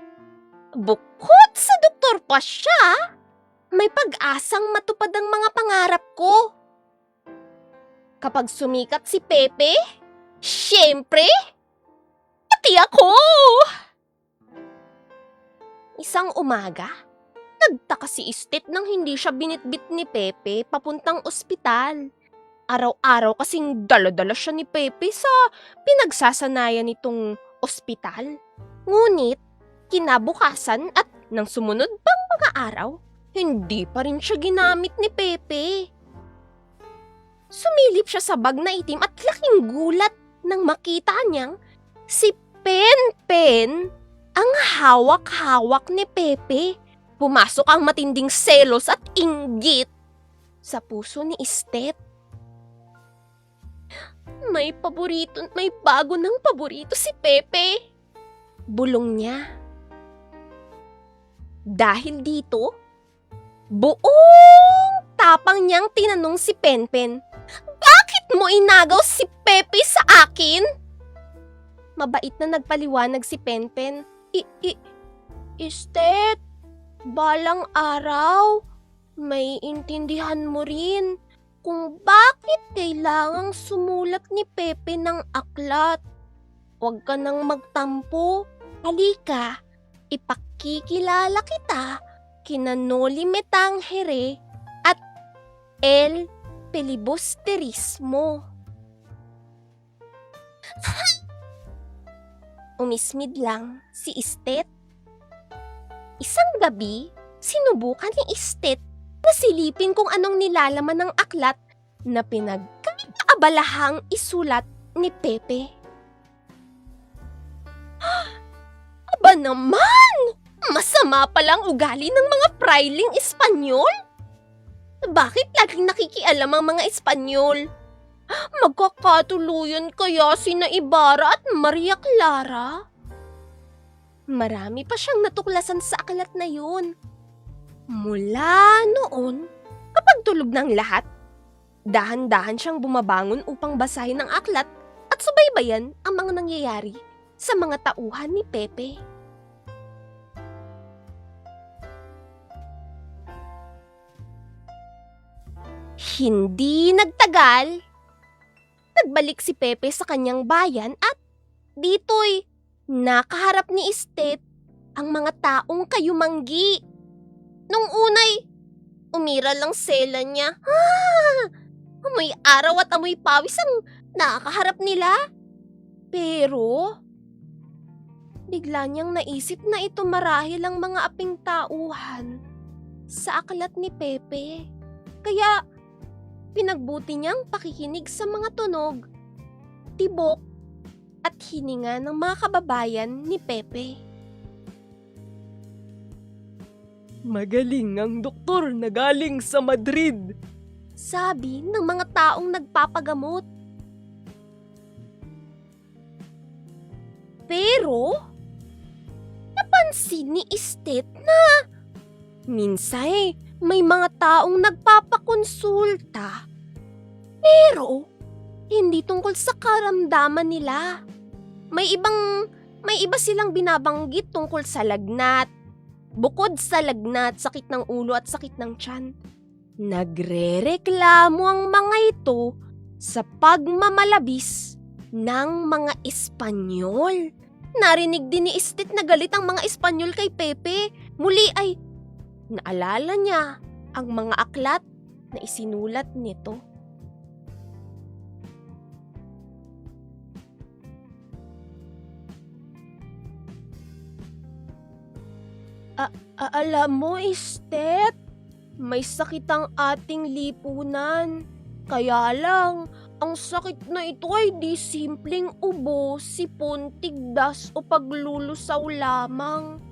Bukod sa doktor pa siya, may pag-asang matupad ang mga pangarap ko. Kapag sumikat si Pepe, syempre, pati ako! Isang umaga, nagtaka si Istet nang hindi siya binitbit ni Pepe papuntang ospital. Araw-araw kasing dala-dala siya ni Pepe sa pinagsasanayan nitong ospital. Ngunit, kinabukasan at nang sumunod pang mga araw, hindi pa rin siya ginamit ni Pepe. Sumilip siya sa bag na itim at laking gulat nang makita niyang si Pen-Pen ang hawak-hawak ni Pepe. Pumasok ang matinding selos at inggit sa puso ni Istet. May bago ng paborito si Pepe. Bulong niya. Dahil dito, buong tapang niyang tinanong si Pen-Pen, "Bakit mo inagaw si Pepe sa akin?" Mabait na nagpaliwanag si Pen-Pen. Istet, balang araw, may intindihan mo rin kung bakit kailangang sumulat ni Pepe ng aklat. Huwag ka nang magtampo. Halika, ipakikilala kita kina Noli Me Tangere at El Filibusterismo. Umismid lang si Istet. Isang gabi, sinubukan ni Istet na silipin kung anong nilalaman ng aklat na pinagkaabalahang isulat ni Pepe. Aba naman! Masama palang ugali ng mga prailing Espanyol? Bakit laging nakikialam ang mga Espanyol? Magkakatuluyan kaya sina Ibarra at Maria Clara? Marami pa siyang natuklasan sa aklat na yun. Mula noon, kapag tulog ng lahat, dahan-dahan siyang bumabangon upang basahin ang aklat at subaybayan ang mga nangyayari sa mga tauhan ni Pepe. Hindi nagtagal, nagbalik si Pepe sa kanyang bayan at dito'y nakaharap ni Istet ang mga taong kayumanggi. Nung unay, umira lang sela niya. Amoy araw at amoy pawis ang nakakaharap nila. Pero, bigla niyang naisip na ito marahil ang mga aping tauhan sa aklat ni Pepe. Kaya, pinagbuti niyang pakikinig sa mga tunog, tibok, at hininga ng mga kababayan ni Pepe. Magaling ang doktor na galing sa Madrid. Sabi ng mga taong nagpapagamot. Pero, napansin ni Istet na minsay may mga taong nagpapakonsulta. Pero, hindi tungkol sa karamdaman nila. May iba silang binabanggit tungkol sa lagnat. Bukod sa lagnat, sakit ng ulo at sakit ng tiyan, nagrereklamo ang mga ito sa pagmamalabis ng mga Espanyol. Narinig din ni Istet na galit ang mga Espanyol kay Pepe. Muli ay naalala niya ang mga aklat na isinulat nito. Alam mo, Istet, may sakit ang ating lipunan. Kaya lang, ang sakit na ito ay di simpleng ubo, sipon, tigdas o paglulusaw lamang.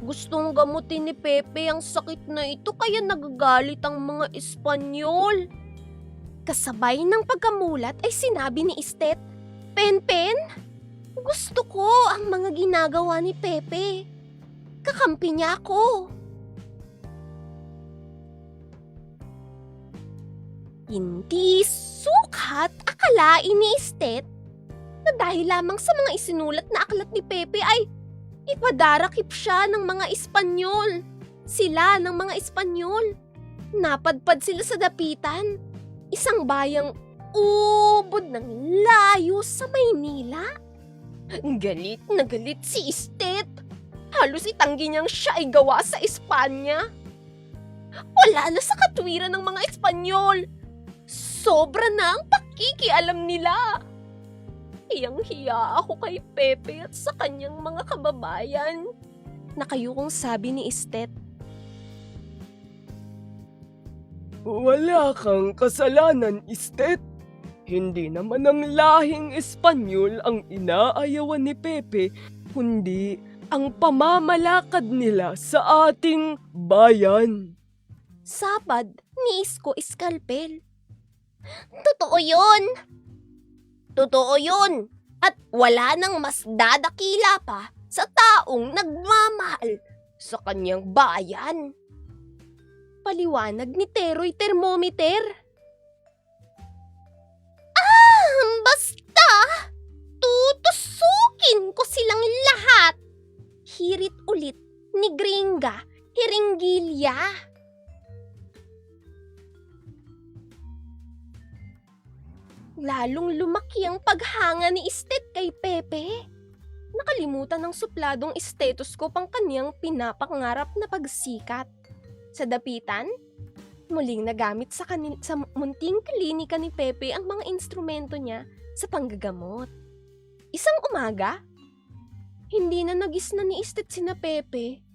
Gustong gamutin ni Pepe ang sakit na ito kaya nagagalit ang mga Espanyol. Kasabay ng pagkamulat ay sinabi ni Istet, "Pen-Pen, gusto ko ang mga ginagawa ni Pepe. Kakampi niya ako." Hindi sukat akalain ni Istet na dahil lamang sa mga isinulat na aklat ni Pepe ay ipadarakip siya ng mga Espanyol. Sila ng mga Espanyol. Napadpad sila sa dapitan. Isang bayang ubod ng layo sa Maynila. Galit na galit si Estet. Halos itanggi niyang siya ay gawa sa Espanya. Wala na sa katwiran ng mga Espanyol. Sobra na ang pakikialam nila. Hiyang-hiya ako kay Pepe at sa kanyang mga kababayan. Nakayukong sabi ni Estet. Wala kang kasalanan, Estet. Hindi naman ang lahing Espanyol ang inaayawan ni Pepe, kundi ang pamamalakad nila sa ating bayan. Sabad ni Isko Escalpel. Totoo yun! Totoo yun! At wala nang mas dadakila pa sa taong nagmamahal sa kanyang bayan. Paliwanag ni Teroy Thermometer. Basta! Tutusukin ko silang lahat! Hirit ulit ni Gringa Hiringgilya. Lalong lumaki ang paghanga ni Estet kay Pepe. Nakalimutan ng supladong stethoscope ang kanyang pinapangarap na pagsikat. Sa dapitan, muling nagamit sa munting klinika ni Pepe ang mga instrumento niya sa panggagamot. Isang umaga, hindi na nagisna ni Estet sina Pepe,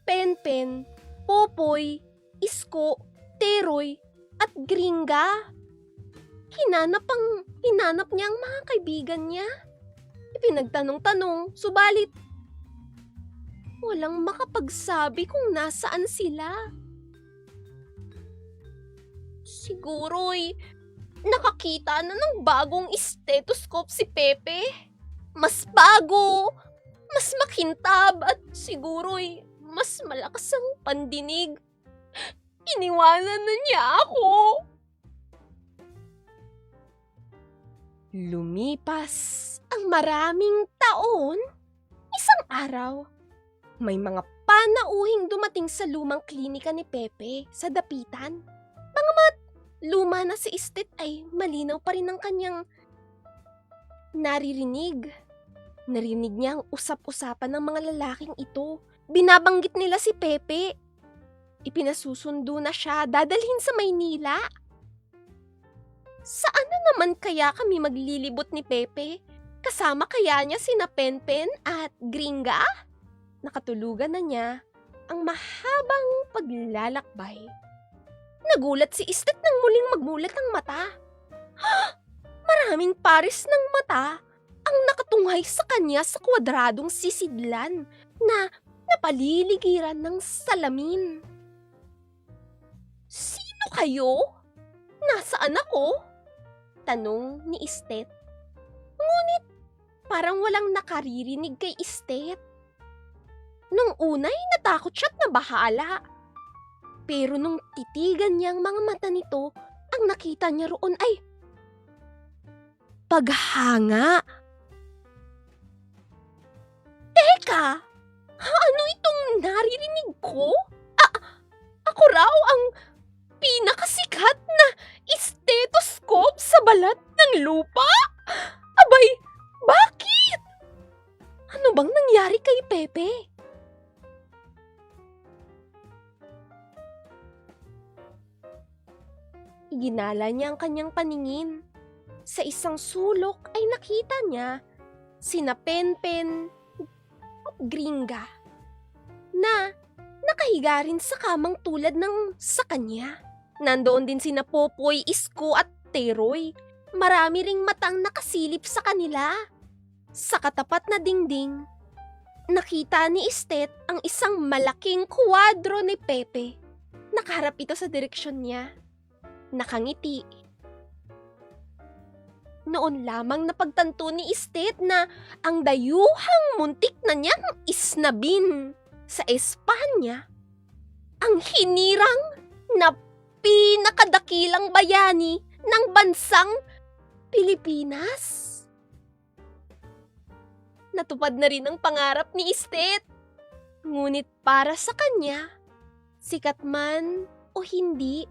Penpen, Popoy, Isko, Teroy, at Gringa. Hinanap niya ang mga kaibigan niya. Ipinagtanong-tanong, subalit walang makapagsabi kung nasaan sila. Siguro'y nakakita na ng bagong stethoscope si Pepe. Mas bago, mas makintab at siguro'y mas malakas ang pandinig. Iniwanan na niya ako. Lumipas ang maraming taon. Isang araw, may mga panauhing dumating sa lumang klinika ni Pepe sa dapitan. Luma na si Estet ay malinaw pa rin ang kanyang naririnig. Narinig niya ang usap-usapan ng mga lalaking ito. Binabanggit nila si Pepe. Ipinasusundo na siya, dadalhin sa Maynila. Saan na naman kaya kami maglilibot ni Pepe? Kasama kaya niya sina Penpen at Gringa? Nakatulugan na niya ang mahabang paglalakbay. Nagulat si Estet nang muling magmulat ang mata. Maraming pares ng mata ang nakatunghay sa kanya sa kwadradong sisidlan na napaliligiran ng salamin. Sino kayo? Nasaan ako? Tanong ni Estet. Ngunit parang walang nakaririnig kay Estet. Nung una'y natakot siya't nabahala. Pero nung titigan niya ang mga mata nito, ang nakita niya roon ay paghanga. Teka! Ano itong naririnig ko? Ako raw ang pinakasikat na stethoscope sa balat ng lupa? Abay, bakit? Ano bang nangyari kay Pepe? Ginala niya ang kanyang paningin. Sa isang sulok ay nakita niya sina Penpen at Gringa na nakahiga rin sa kamang tulad ng sa kanya. Nandoon din sina Popoy, Isko at Teroy. Marami ring matang nakasilip sa kanila. Sa katapat na dingding, nakita ni Estet ang isang malaking kwadro ni Pepe. Nakaharap ito sa direksyon niya. Nakangiti. Noon lamang napagtanto ni Estet na ang dayuhang muntik na niyang isnabin sa Espanya, ang hinirang na pinakadakilang bayani ng bansang Pilipinas. natupad na rin ang pangarap ni Estet. Ngunit para sa kanya, sikat man o hindi,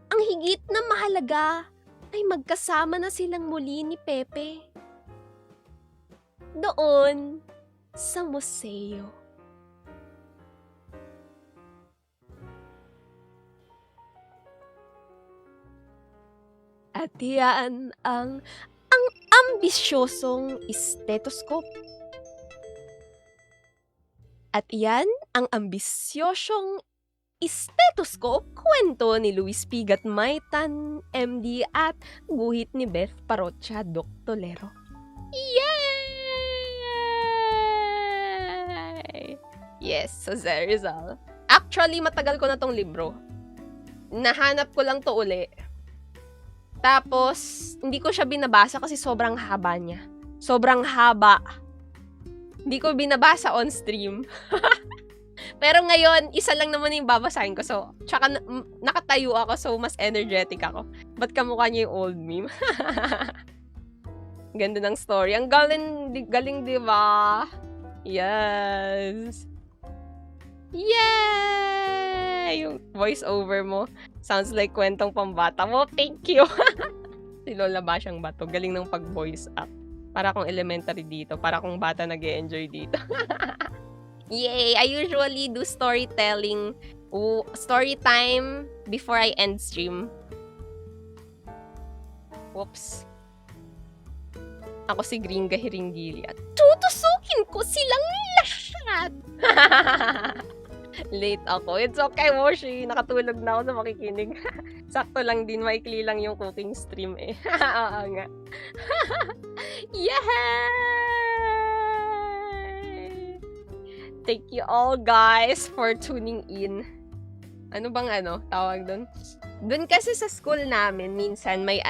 ang higit na mahalaga ay magkasama na silang muli ni Pepe. Doon, sa museo. At yan ang ambisyosong stethoscope. At yan ang ambisyosong stethoscope, kwento ni Luis Pigat Maitan, MD at guhit ni Beth Parocha Doctolero. Yay! Yes, Jose Rizal. Actually, matagal ko na tong libro. Nahanap ko lang to uli. Tapos, hindi ko siya binabasa kasi sobrang haba niya. Sobrang haba. Hindi ko binabasa on stream. Pero ngayon, isa lang naman yung babasahin ko. So, tsaka nakatayo ako, so mas energetic ako. Ba't kamukha niya yung old meme? Ganda ng story. Ang galing, di ba? Yes. Yay! Yung voice over mo. Sounds like kwentong pambata mo. Thank you. Si Lola Basyang Bato. Galing ng pag-voice up. Para akong elementary dito. Para akong bata nag-e-enjoy dito. Yay! I usually do storytelling. Story time before I end stream. Whoops. Ako si Gringa Hiringgili at tutusukin ko silang lahat. Late ako. It's okay, Moshi. Nakatulog na ako sa makikinig. Sakto lang din. Maikli lang yung cooking stream eh. Oo nga. Yay! Thank you all guys for tuning in. Ano bang tawag doon? Doon kasi sa school namin, minsan may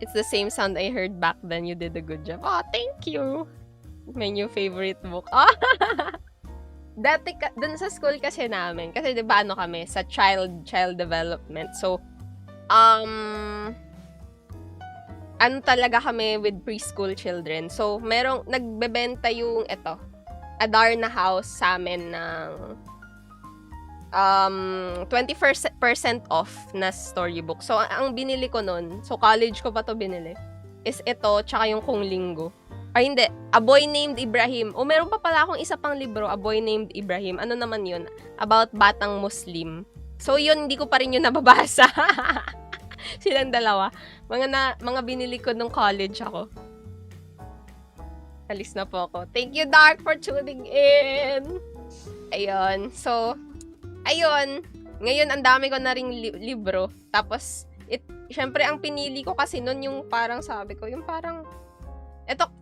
it's the same sound I heard back then. You did a good job. Oh, thank you. My new favorite book. Oh. Dati, dun sa school kasi namin, kasi diba kami, sa child development. So, talaga kami with preschool children. So, nagbebenta yung Adarna House sa amin ng 20% off na storybook. So, ang binili ko nun, so college ko pa to binili, is ito, tsaka yung Kung Linggo. Ay, hindi. A Boy Named Ibrahim. O, meron pa pala akong isa pang libro, A Boy Named Ibrahim. Ano naman yun? About batang Muslim. So, yun, hindi ko pa rin yun nababasa. Silang dalawa. Mga binili ko nung college ako. Alis na po ako. Thank you, Dark, for tuning in. Ayun. So, ayun. Ngayon, ang dami ko na ring libro. Tapos, syempre, ang pinili ko kasi nun yung parang sabi ko, yung parang,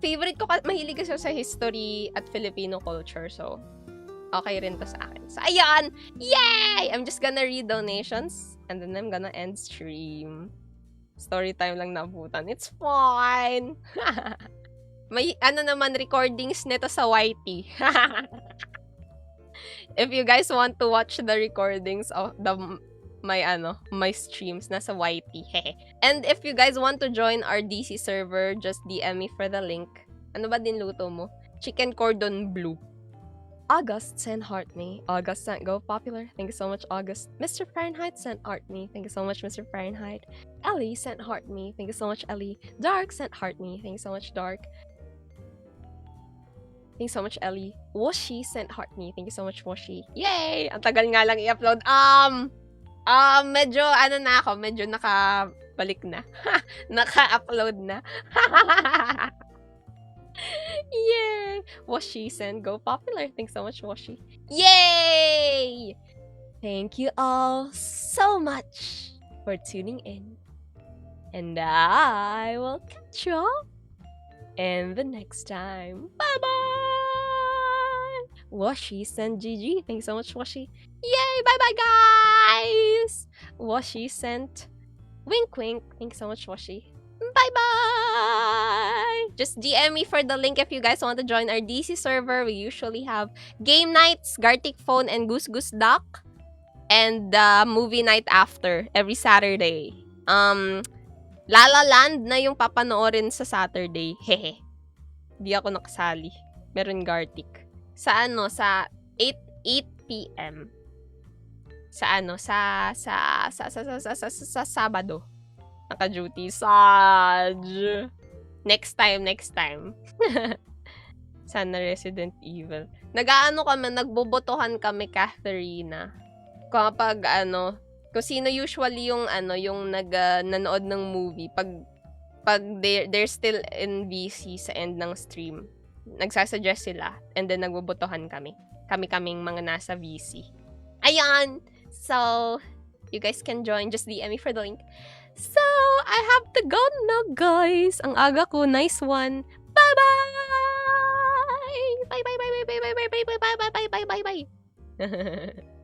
favorite ko, mahilig kasi sa history at Filipino culture. So, okay rin to sa akin. So, ayan! Yay! I'm just gonna read donations and then I'm gonna end stream. Story time lang nabutan. It's fine! May, naman, recordings nito sa YT. If you guys want to watch the recordings of my streams, nasa YT. And if you guys want to join our DC server, just DM me for the link. Ano ba din luto mo? Chicken cordon bleu. August sent heart me. August sent go popular. Thank you so much, August. Mr. Fahrenheit sent heart me. Thank you so much, Mr. Fahrenheit. Ellie sent heart me. Thank you so much, Ellie. Dark sent heart me. Thank you so much, Dark. Thank you so much, Ellie. Washi sent heart me. Thank you so much, Washi. Yay! Ang tagal nga lang i-upload. Medyo na ako. Medyo nakabalik na. Naka-upload na. Yay! Washi sent go popular. Thanks so much, Washi. Yay! Thank you all so much for tuning in. And I will catch you all in the next time. Bye-bye! Washi sent GG. Thanks so much, Washi. Yay! Bye-bye, guys! Washi sent wink wink. Thanks so much, Washi. Bye-bye! Just DM me for the link if you guys want to join our DC server. We usually have game nights, Gartic Phone, and Goose Goose Duck. And movie night after, every Saturday. La La Land na yung papanoorin sa Saturday. Hehe. Di ako nakasali. Meron Gartic. Sa ano, sa 8 p.m. Sa ano, sa Sabado. Naka-duty. Saj! Next time. Sana Resident Evil. Nag-aano kami, nagbobotohan kami, Katharina. Kapag ano, kung sino usually yung ano, yung nanood ng movie, pag they're still in VC sa end ng stream, nagsasuggest sila, and then nagbobotohan kami. Kami-kaming mga nasa VC. Ayan! So, you guys can join. Just DM me for the link. So, I have to go now, guys. Ang aga ko. Nice one. Bye-bye! Bye-bye!